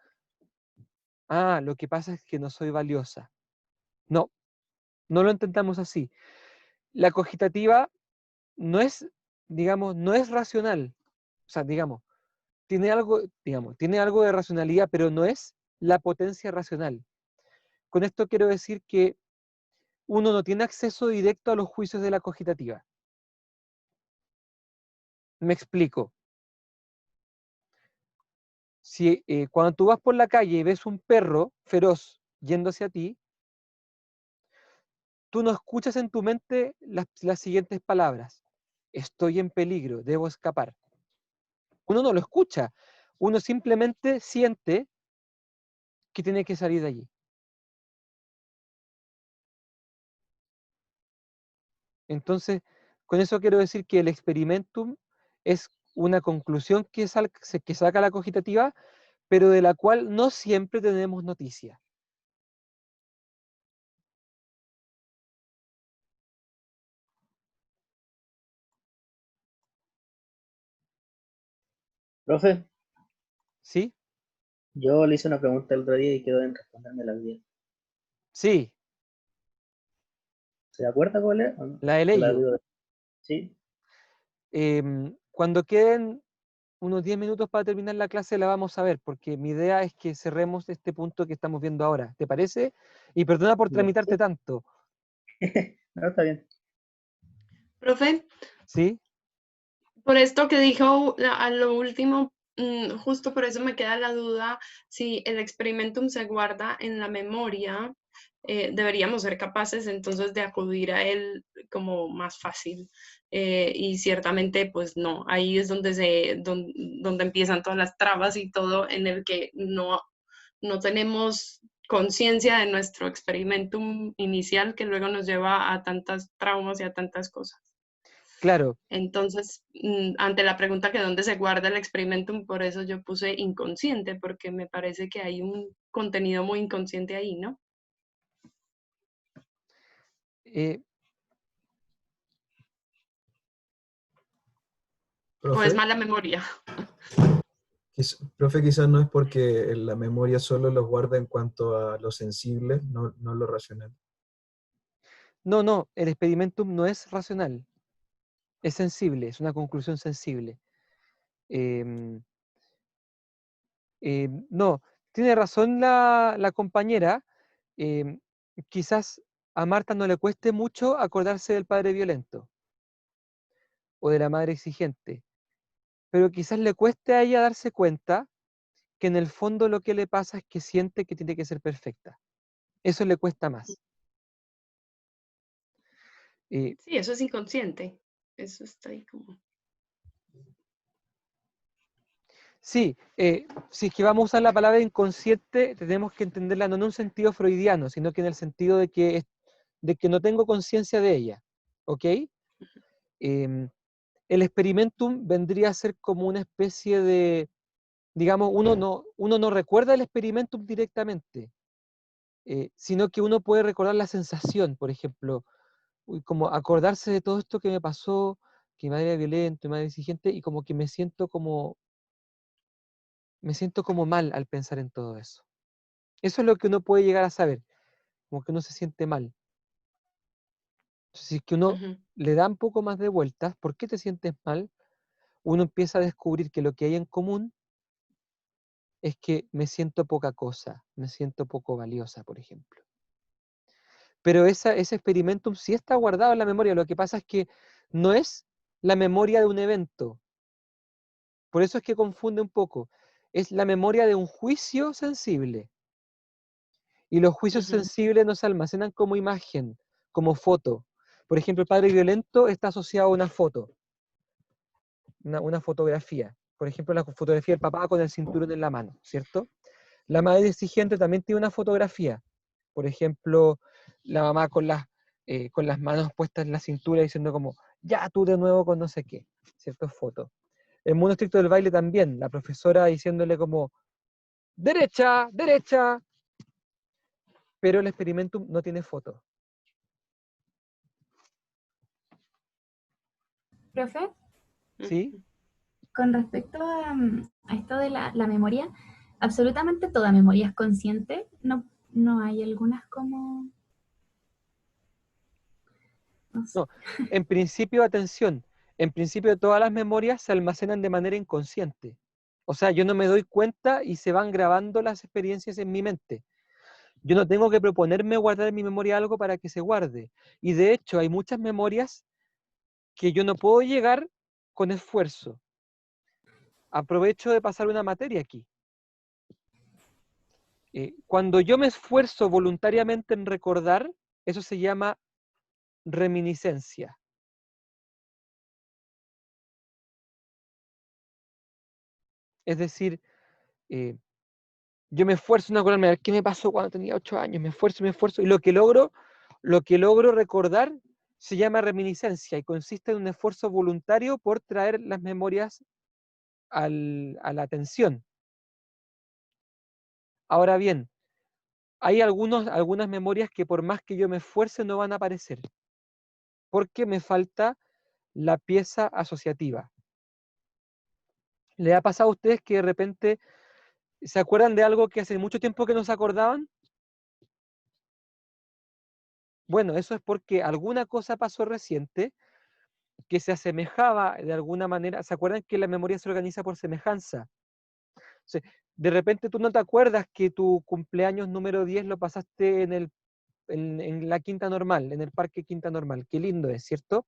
ah, lo que pasa es que no soy valiosa. No, no lo intentamos así. La cogitativa no es, digamos, no es racional. O sea, tiene algo de racionalidad, pero no es la potencia racional. Con esto quiero decir que uno no tiene acceso directo a los juicios de la cogitativa. Me explico. Si cuando tú vas por la calle y ves un perro feroz yendo hacia ti, tú no escuchas en tu mente las siguientes palabras. Estoy en peligro, debo escapar. Uno no lo escucha, uno simplemente siente que tiene que salir de allí. Entonces, con eso quiero decir que el experimentum es una conclusión que saca la cogitativa, pero de la cual no siempre tenemos noticia. Profe, ¿Sí? yo le hice una pregunta el otro día y quedó en respondérmela bien. Sí, ¿Se acuerda cuál es? ¿O no? la he ¿O la leído. duda? ¿Sí? Cuando queden unos 10 minutos para terminar la clase la vamos a ver, porque mi idea es que cerremos este punto que estamos viendo ahora. ¿Te parece? Y perdona por Ya. tramitarte tanto. No, está bien. Profe, ¿Sí? por esto que dijo a lo último, justo por eso me queda la duda si el experimentum se guarda en la memoria, deberíamos ser capaces entonces de acudir a él como más fácil. Y ciertamente, pues no, ahí es donde empiezan todas las trabas y todo en el que no tenemos conciencia de nuestro experimentum inicial que luego nos lleva a tantas traumas y a tantas cosas. Claro. Entonces, ante la pregunta que dónde se guarda el experimentum, por eso yo puse inconsciente, porque me parece que hay un contenido muy inconsciente ahí, ¿no? O es Profe, mala memoria. profe, quizás no es porque la memoria solo los guarda en cuanto a lo sensible, no lo racional. No, el experimentum no es racional. Es sensible, es una conclusión sensible. No, tiene razón la compañera. Quizás a Marta no le cueste mucho acordarse del padre violento o de la madre exigente, pero quizás le cueste a ella darse cuenta que en el fondo lo que le pasa es que siente que tiene que ser perfecta. Eso le cuesta más. Sí, eso es inconsciente. Eso está ahí como... Sí, si es que vamos a usar la palabra inconsciente, tenemos que entenderla no en un sentido freudiano, sino que en el sentido de que no tengo conciencia de ella. ¿Ok? El experimentum vendría a ser como una especie de, digamos, uno no recuerda el experimentum directamente, sino que uno puede recordar la sensación, por ejemplo, como acordarse de todo esto que me pasó, que mi madre era violenta, mi madre era exigente, y como que me siento como mal al pensar en todo eso. Eso es lo que uno puede llegar a saber, como que uno se siente mal. Entonces, si es que uno le da un poco más de vueltas, ¿por qué te sientes mal? Uno empieza a descubrir que lo que hay en común es que me siento poca cosa, me siento poco valiosa, por ejemplo. Pero ese experimentum sí está guardado en la memoria, lo que pasa es que no es la memoria de un evento. Por eso es que confunde un poco. Es la memoria de un juicio sensible. Y los juicios sensibles no se almacenan como imagen, como foto. Por ejemplo, el padre violento está asociado a una foto, una fotografía. Por ejemplo, la fotografía del papá con el cinturón en la mano, ¿cierto? La madre exigente también tiene una fotografía. Por ejemplo, la mamá con las manos puestas en la cintura diciendo como, ya tú de nuevo con no sé qué, ¿cierto? Foto. El mundo estricto del baile también, la profesora diciéndole como, derecha, derecha, pero el experimentum no tiene foto. Profe, ¿Sí? con respecto a esto de la memoria, absolutamente toda memoria es consciente. No hay algunas como... No sé. No, en principio, atención, en principio todas las memorias se almacenan de manera inconsciente. O sea, yo no me doy cuenta y se van grabando las experiencias en mi mente. Yo no tengo que proponerme guardar en mi memoria algo para que se guarde. Y de hecho, hay muchas memorias que yo no puedo llegar con esfuerzo. Aprovecho de pasar una materia aquí. Cuando yo me esfuerzo voluntariamente en recordar, eso se llama reminiscencia. Es decir, yo me esfuerzo en acordarme, a ver qué me pasó cuando tenía 8 años, me esfuerzo, y lo que logro recordar se llama reminiscencia y consiste en un esfuerzo voluntario por traer las memorias a la atención. Ahora bien, hay algunas memorias que por más que yo me esfuerce no van a aparecer, porque me falta la pieza asociativa. ¿Le ha pasado a ustedes que de repente se acuerdan de algo que hace mucho tiempo que no se acordaban? Bueno, eso es porque alguna cosa pasó reciente que se asemejaba de alguna manera. ¿Se acuerdan que la memoria se organiza por semejanza? O sea, de repente tú no te acuerdas que tu cumpleaños número 10 lo pasaste en la Quinta Normal, en el Parque Quinta Normal. Qué lindo es, ¿cierto?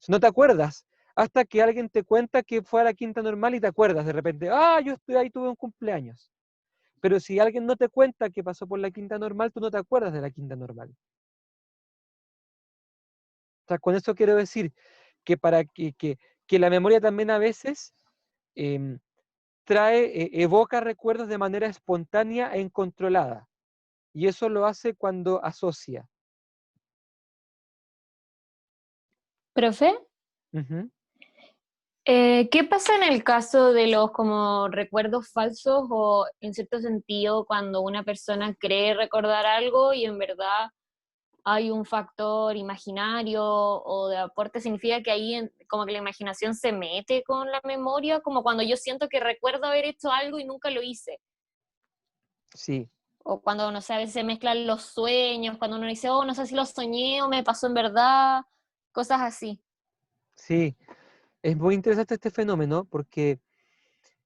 No te acuerdas hasta que alguien te cuenta que fue a la Quinta Normal y te acuerdas de repente, yo estoy ahí, tuve un cumpleaños. Pero si alguien no te cuenta que pasó por la Quinta Normal, tú no te acuerdas de la Quinta Normal. O sea, con eso quiero decir que para que la memoria también a veces evoca recuerdos de manera espontánea e incontrolada. Y eso lo hace cuando asocia. ¿Profe? Ujú. ¿Qué pasa en el caso de los como recuerdos falsos o en cierto sentido cuando una persona cree recordar algo y en verdad hay un factor imaginario o de aporte? Significa que ahí como que la imaginación se mete con la memoria, como cuando yo siento que recuerdo haber hecho algo y nunca lo hice. Sí. O cuando, no sé, a veces se mezclan los sueños, cuando uno dice, no sé si lo soñé o me pasó en verdad, cosas así. Sí, es muy interesante este fenómeno porque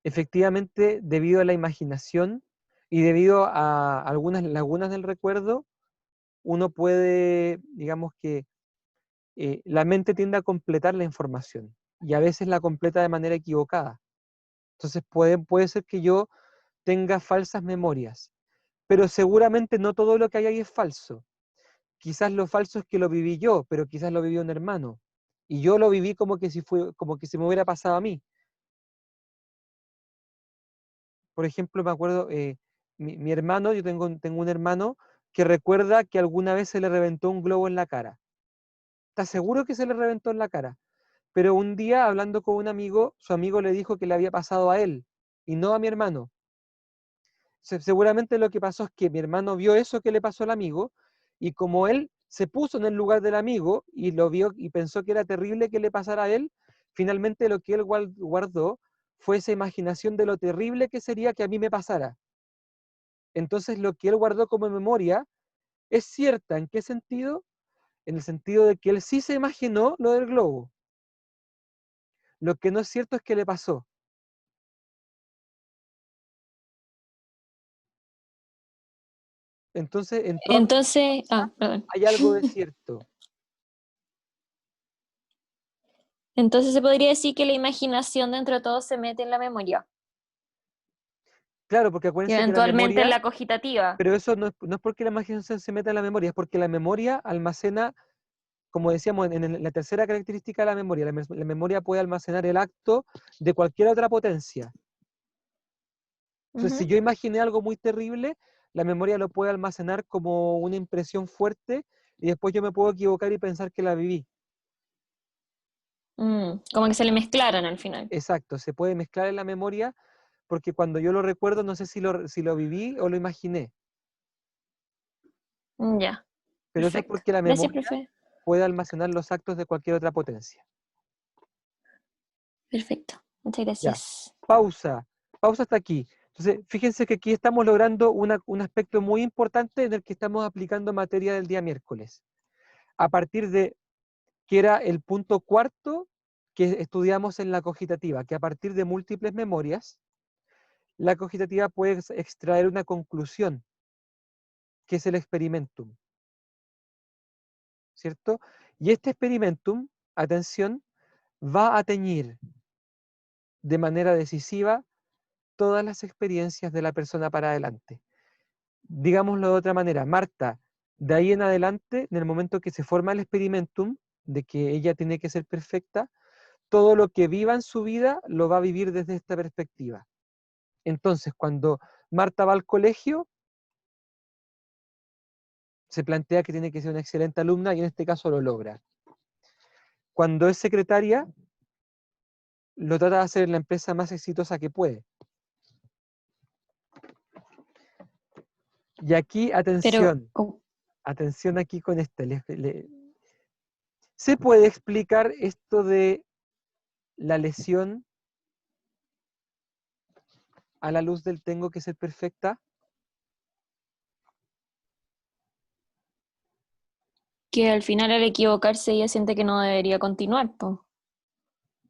efectivamente debido a la imaginación y debido a algunas lagunas del recuerdo, uno puede, digamos que la mente tiende a completar la información y a veces la completa de manera equivocada. Entonces puede ser que yo tenga falsas memorias, pero seguramente no todo lo que hay ahí es falso. Quizás lo falso es que lo viví yo, pero quizás lo vivió un hermano. Y yo lo viví como que si me hubiera pasado a mí. Por ejemplo, me acuerdo, mi hermano, yo tengo un hermano que recuerda que alguna vez se le reventó un globo en la cara. Está seguro que se le reventó en la cara. Pero un día, hablando con un amigo, su amigo le dijo que le había pasado a él y no a mi hermano. Seguramente lo que pasó es que mi hermano vio eso que le pasó al amigo y como él se puso en el lugar del amigo y lo vio y pensó que era terrible que le pasara a él, finalmente lo que él guardó fue esa imaginación de lo terrible que sería que a mí me pasara. Entonces lo que él guardó como memoria es cierta. ¿En qué sentido? En el sentido de que él sí se imaginó lo del globo. Lo que no es cierto es que le pasó. Entonces, en todas Entonces, perdón. hay algo de cierto. Entonces se podría decir que la imaginación dentro de todo se mete en la memoria. Claro, porque Y acuérdense que la eventualmente memoria, en la cogitativa. pero eso no es porque la imaginación se meta en la memoria, es porque la memoria almacena, como decíamos en la tercera característica de la memoria, la memoria puede almacenar el acto de cualquier otra potencia. Entonces, si yo imaginé algo muy terrible, la memoria lo puede almacenar como una impresión fuerte y después yo me puedo equivocar y pensar que la viví. Como que se le mezclaran al final. Exacto, se puede mezclar en la memoria porque cuando yo lo recuerdo no sé si lo viví o lo imaginé. Ya. Pero eso es Perfecto. porque la Gracias, memoria profe. puede almacenar los actos de cualquier otra potencia. Perfecto. Muchas Ya, gracias. pausa hasta aquí. Entonces, fíjense que aquí estamos logrando un aspecto muy importante en el que estamos aplicando materia del día miércoles. A partir de, que era el punto cuarto que estudiamos en la cogitativa, que a partir de múltiples memorias, la cogitativa puede extraer una conclusión, que es el experimentum. ¿Cierto? Y este experimentum, atención, va a teñir de manera decisiva todas las experiencias de la persona para adelante. Digámoslo de otra manera, Marta, De ahí en adelante, en el momento que se forma el experimentum, de que ella tiene que ser perfecta, todo lo que viva en su vida lo va a vivir desde esta perspectiva. Entonces, cuando Marta va al colegio, se plantea que tiene que ser una excelente alumna y en este caso lo logra. Cuando es secretaria, lo trata de hacer en la empresa más exitosa que puede. Y aquí, atención, atención aquí con esto. ¿Se puede explicar esto de la lesión a la luz del tengo que ser perfecta? Que al final al equivocarse ella siente que no debería continuar, po.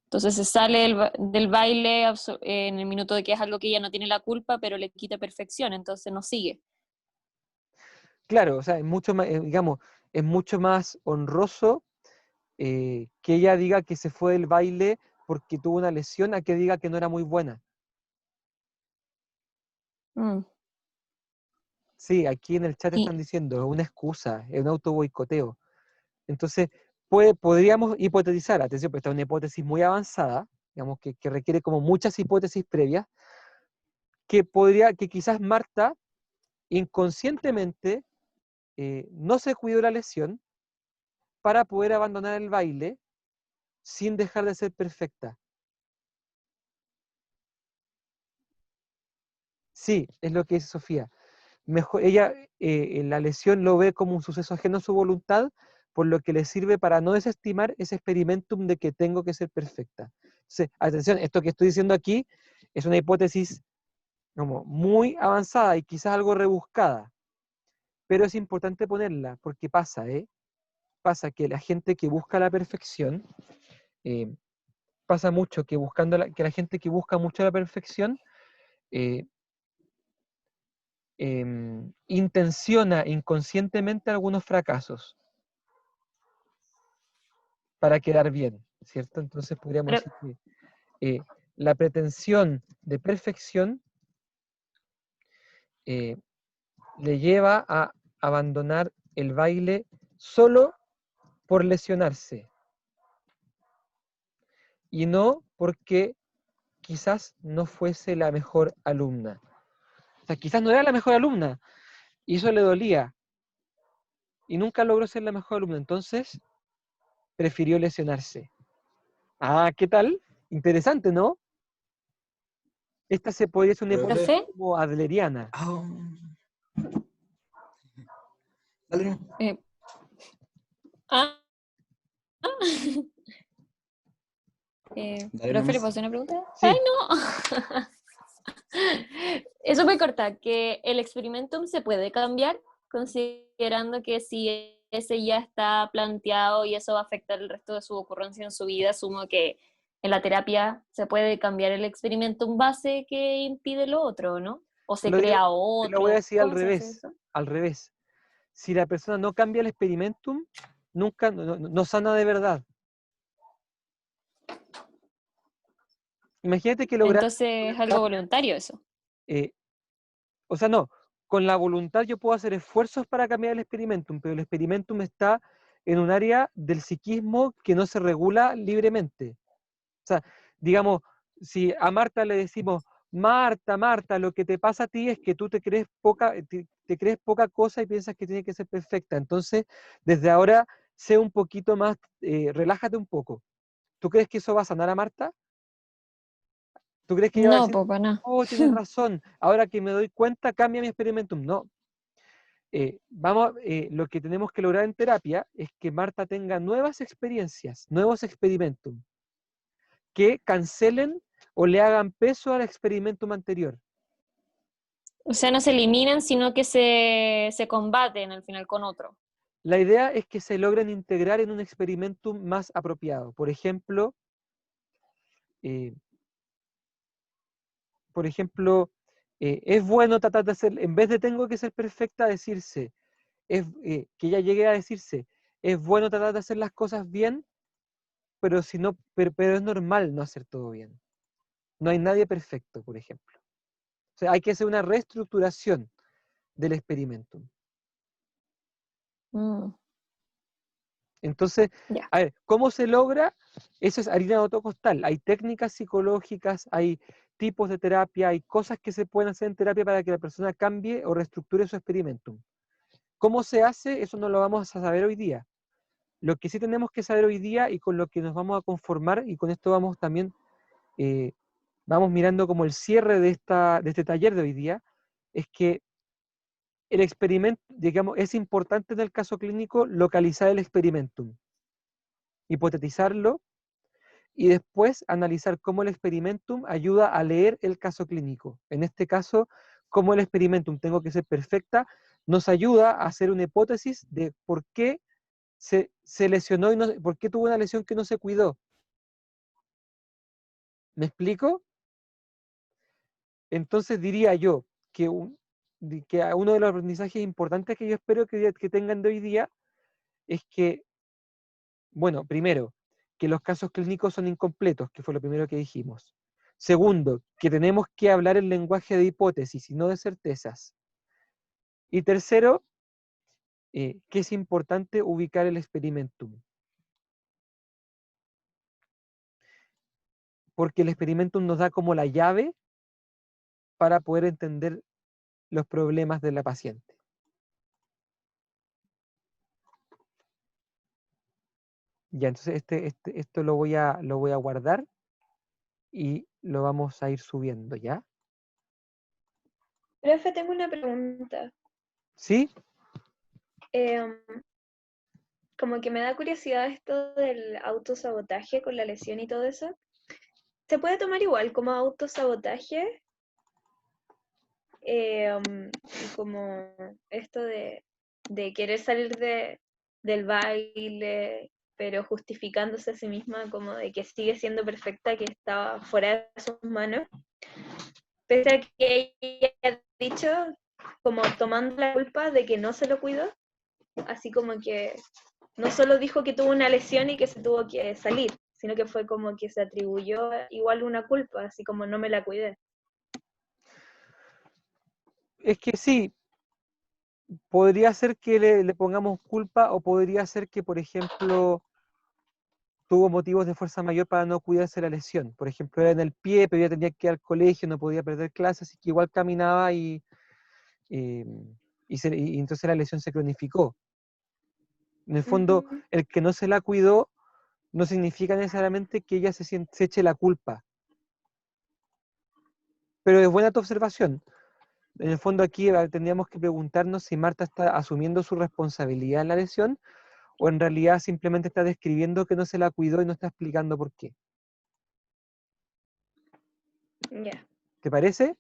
Entonces se sale del baile en el minuto de que es algo que ella no tiene la culpa, pero le quita perfección, entonces no sigue. Claro, o sea, es mucho más, digamos, es mucho más honroso que ella diga que se fue del baile porque tuvo una lesión a que diga que no era muy buena. Mm. Sí, aquí en el chat están diciendo, es una excusa, es un autoboicoteo. Entonces, podríamos hipotetizar, atención, porque esta es una hipótesis muy avanzada, digamos, que requiere como muchas hipótesis previas, que quizás Marta inconscientemente no se cuidó la lesión para poder abandonar el baile sin dejar de ser perfecta. Sí, es lo que dice Sofía. Mejor, ella la lesión lo ve como un suceso ajeno a su voluntad, por lo que le sirve para no desestimar ese experimentum de que tengo que ser perfecta. Entonces, atención, esto que estoy diciendo aquí es una hipótesis como muy avanzada y quizás algo rebuscada, pero es importante ponerla porque pasa que la gente que busca la perfección, pasa mucho que que la gente que busca mucho la perfección intenciona inconscientemente algunos fracasos para quedar bien, ¿cierto? Entonces podríamos decir que la pretensión de perfección le lleva a abandonar el baile solo por lesionarse y no porque quizás no fuese la mejor alumna. O sea, quizás no era la mejor alumna y eso le dolía y nunca logró ser la mejor alumna, entonces prefirió lesionarse. Ah, ¿qué tal? Interesante, ¿no? Esta se podría ser una hipótesis como adleriana. Dale. ¿Profe, le puedo hacer una pregunta? Sí. ¡Ay, no! Eso me corta, que el experimentum se puede cambiar, considerando que si ese ya está planteado y eso va a afectar el resto de su ocurrencia en su vida, asumo que en la terapia se puede cambiar el experimentum base que impide lo otro, ¿no? O se crea otro. Te lo voy a decir al ¿Cómo se hace revés. eso? Al revés. Si la persona no cambia el experimentum, nunca no sana de verdad. Imagínate que lograr. Entonces es algo voluntario eso. O sea, no. Con la voluntad yo puedo hacer esfuerzos para cambiar el experimentum, pero el experimentum está en un área del psiquismo que no se regula libremente. O sea, digamos, si a Marta le decimos, Marta, lo que te pasa a ti es que tú te crees poca cosa y piensas que tiene que ser perfecta. Entonces, desde ahora, sé un poquito más, relájate un poco. ¿Tú crees que eso va a sanar a Marta? ¿Tú crees que ella va a No, decir, pues para nada. oh, tienes razón, ahora que me doy cuenta, cambia mi experimentum? No. Lo que tenemos que lograr en terapia es que Marta tenga nuevas experiencias, nuevos experimentum, que cancelen o le hagan peso al experimentum anterior. O sea, no se eliminan, sino que se combaten al final con otro. La idea es que se logren integrar en un experimentum más apropiado. Por ejemplo, es bueno tratar de hacer, en vez de tengo que ser perfecta, decirse, que ella llegue a decirse, es bueno tratar de hacer las cosas bien, pero es normal no hacer todo bien. No hay nadie perfecto, por ejemplo. O sea, hay que hacer una reestructuración del experimentum. Mm, Entonces, ya. a ver, ¿cómo se logra? Eso es harina de otro costal. Hay técnicas psicológicas, hay tipos de terapia, hay cosas que se pueden hacer en terapia para que la persona cambie o reestructure su experimentum. ¿Cómo se hace? Eso no lo vamos a saber hoy día. Lo que sí tenemos que saber hoy día y con lo que nos vamos a conformar, y con esto vamos también, vamos mirando como el cierre de este taller de hoy día, es que el experimento, digamos, es importante en el caso clínico localizar el experimentum, hipotetizarlo y después analizar cómo el experimentum ayuda a leer el caso clínico. En este caso, cómo el experimentum, tengo que ser perfecta, nos ayuda a hacer una hipótesis de por qué se lesionó y por qué tuvo una lesión que no se cuidó. ¿Me explico? Entonces diría yo que, uno de los aprendizajes importantes que yo espero que tengan de hoy día es que, bueno, primero, que los casos clínicos son incompletos, que fue lo primero que dijimos. Segundo, que tenemos que hablar el lenguaje de hipótesis y no de certezas. Y tercero, que es importante ubicar el experimentum. Porque el experimentum nos da como la llave para poder entender los problemas de la paciente. Ya, entonces esto lo voy a guardar y lo vamos a ir subiendo, ¿ya? Profe, tengo una pregunta. ¿Sí? Como que me da curiosidad esto del autosabotaje con la lesión y todo eso. ¿Se puede tomar igual como autosabotaje? Como esto de querer salir del baile, pero justificándose a sí misma como de que sigue siendo perfecta, que estaba fuera de sus manos. Pese a que ella ha dicho, como tomando la culpa de que no se lo cuidó, así como que no solo dijo que tuvo una lesión y que se tuvo que salir, sino que fue como que se atribuyó igual una culpa, así como no me la cuidé. Es que sí, podría ser que le pongamos culpa o podría ser que, por ejemplo, tuvo motivos de fuerza mayor para no cuidarse la lesión. Por ejemplo, era en el pie, pero ya tenía que ir al colegio, no podía perder clases, así que igual caminaba y entonces la lesión se cronificó. En el fondo, el que no se la cuidó no significa necesariamente que ella se eche la culpa. Pero es buena tu observación. En el fondo aquí tendríamos que preguntarnos si Marta está asumiendo su responsabilidad en la lesión o en realidad simplemente está describiendo que no se la cuidó y no está explicando por qué. Ya. ¿Te parece?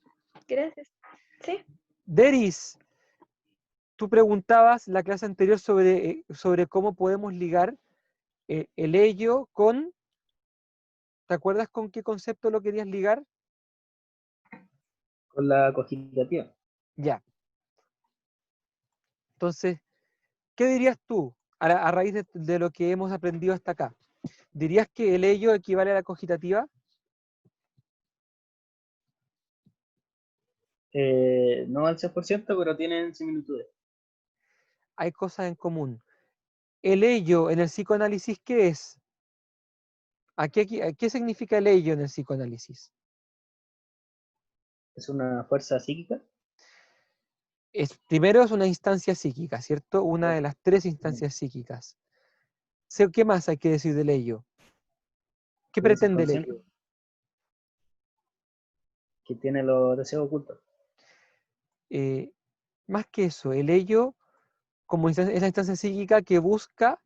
Gracias. Sí. Deris, tú preguntabas la clase anterior sobre cómo podemos ligar el ello con... ¿Te acuerdas con qué concepto lo querías ligar? Con la cogitativa. Ya. Entonces, ¿qué dirías tú a raíz de lo que hemos aprendido hasta acá? ¿Dirías que el ello equivale a la cogitativa? No al 100%, pero tienen similitudes. Hay cosas en común. El ello en el psicoanálisis, ¿qué es? ¿Qué significa el ello en el psicoanálisis? Es una fuerza psíquica. Primero es una instancia psíquica, ¿cierto? Una de las 3 instancias psíquicas. ¿Qué más hay que decir del ello? ¿Qué Puede ser pretende el ello? consciente, que tiene los deseos ocultos. Más que eso, el ello es la instancia psíquica que busca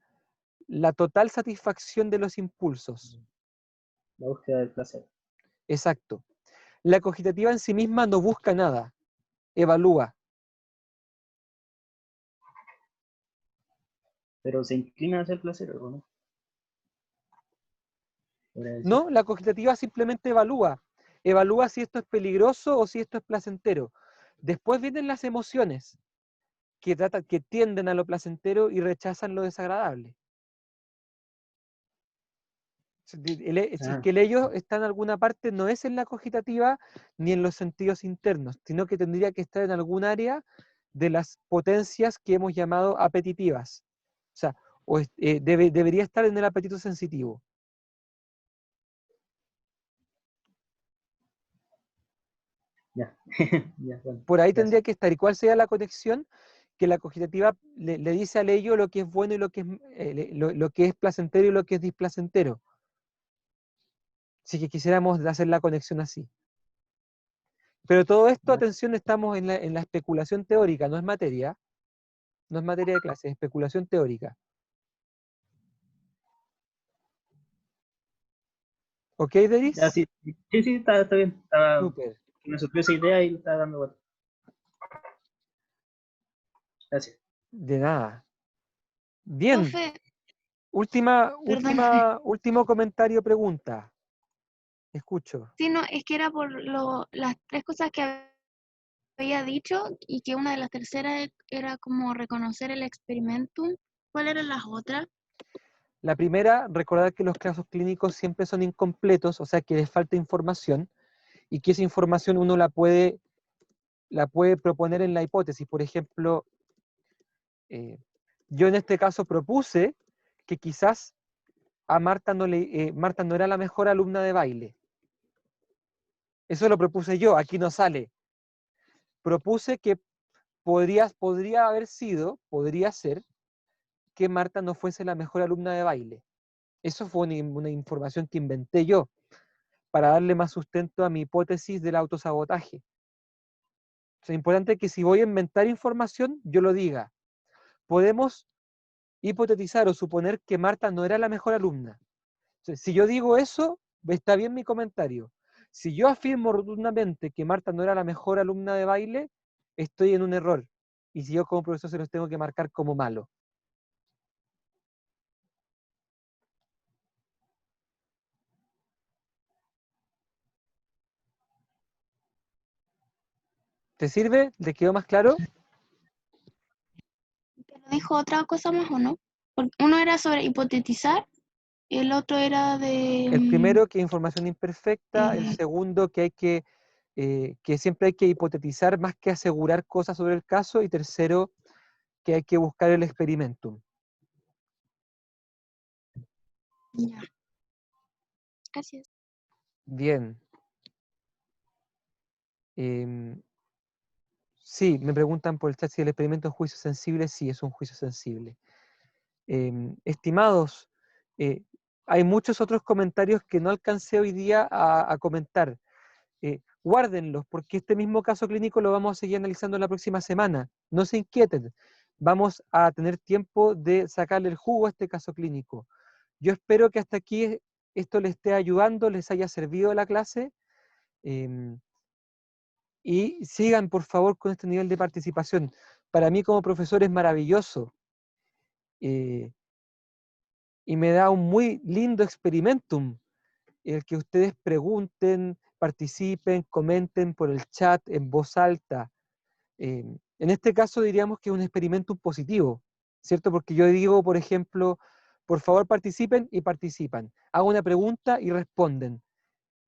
la total satisfacción de los impulsos. La búsqueda del placer. Exacto. La cogitativa en sí misma no busca nada, evalúa. Pero se inclina hacia el placer, ¿o no? No, la cogitativa simplemente evalúa. Evalúa si esto es peligroso o si esto es placentero. Después vienen las emociones, que tienden a lo placentero y rechazan lo desagradable. Si es que el ello está en alguna parte, no es en la cogitativa ni en los sentidos internos, sino que tendría que estar en algún área de las potencias que hemos llamado apetitivas. O sea, debería estar en el apetito sensitivo. Ya, ya, bueno, Por ahí gracias. tendría que estar. ¿Y cuál sería la conexión? Que la cogitativa le dice al ello lo que es bueno y lo que es, lo que es placentero y lo que es displacentero. Si que quisiéramos hacer la conexión así. Pero todo esto, atención, estamos en la especulación teórica, no es materia. No es materia de clase, es especulación teórica. ¿Ok, Deris? Ya, sí, está bien. Súper. Me surgió esa idea y estaba dando vuelta. Gracias. De nada. Bien. Profe, Último comentario, pregunta. Escucho. sí, no, es que era por las tres cosas que había dicho y que una de las terceras era como reconocer el experimentum. ¿Cuáles eran las otras? La primera, recordar que los casos clínicos siempre son incompletos, o sea que les falta información, y que esa información uno la puede proponer en la hipótesis. Por ejemplo, yo en este caso propuse que quizás a Marta Marta no era la mejor alumna de baile. Eso lo propuse yo, aquí no sale. Propuse que podría ser que Marta no fuese la mejor alumna de baile. Eso fue una información que inventé yo para darle más sustento a mi hipótesis del autosabotaje. Es importante que si voy a inventar información, yo lo diga. Podemos hipotetizar o suponer que Marta no era la mejor alumna. Entonces, si yo digo eso, está bien mi comentario. Si yo afirmo rotundamente que Marta no era la mejor alumna de baile, estoy en un error. Y si yo como profesor se los tengo que marcar como malo. ¿Te sirve? ¿Le quedó más claro? Pero dijo otra cosa más, ¿o no? Porque uno era sobre hipotetizar y el otro era de... El primero, que información imperfecta. El segundo, que siempre hay que hipotetizar más que asegurar cosas sobre el caso. Y tercero, que hay que buscar el experimentum. Ya. Gracias. Bien. Sí, me preguntan por el chat si el experimento es juicio sensible. Sí, es un juicio sensible. Estimados, hay muchos otros comentarios que no alcancé hoy día a comentar. Guárdenlos, porque este mismo caso clínico lo vamos a seguir analizando la próxima semana. No se inquieten, vamos a tener tiempo de sacarle el jugo a este caso clínico. Yo espero que hasta aquí esto les esté ayudando, les haya servido la clase, y sigan por favor con este nivel de participación. Para mí como profesor es maravilloso, y me da un muy lindo experimentum el que ustedes pregunten, participen, comenten por el chat en voz alta. En este caso diríamos que es un experimento positivo, ¿cierto? Porque yo digo, por ejemplo, por favor participen y participan. Hago una pregunta y responden.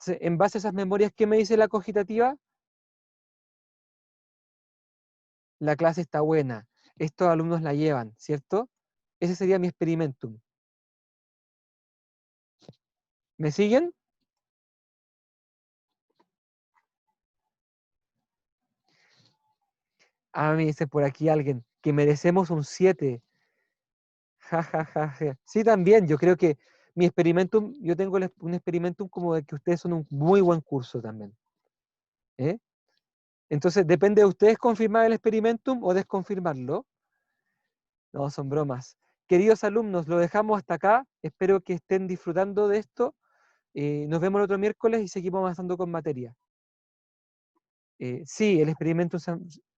En base a esas memorias, ¿qué me dice la cogitativa? La clase está buena, estos alumnos la llevan, ¿cierto? Ese sería mi experimentum. ¿Me siguen? Me dice por aquí alguien que merecemos un 7. Ja, ja, ja, ja. Sí, también, yo creo que mi experimentum, yo tengo un experimentum como de que ustedes son un muy buen curso también. ¿Eh? Entonces, depende de ustedes confirmar el experimentum o desconfirmarlo. No, son bromas. Queridos alumnos, lo dejamos hasta acá. Espero que estén disfrutando de esto. Nos vemos el otro miércoles y seguimos avanzando con materia. Sí, el experimento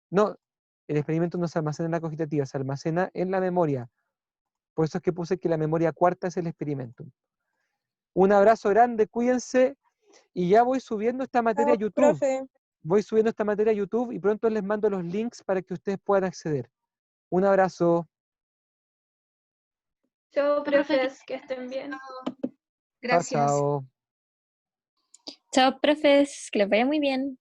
no se almacena en la cogitativa, se almacena en la memoria. Por eso es que puse que la memoria cuarta es el experimentum. Un abrazo grande, cuídense, y ya voy subiendo esta materia a Chao, YouTube. profe. Voy subiendo esta materia a YouTube y pronto les mando los links para que ustedes puedan acceder. Un abrazo. Chao, profes, que estén bien. Chao, chao. Chao, profes, que les vaya muy bien.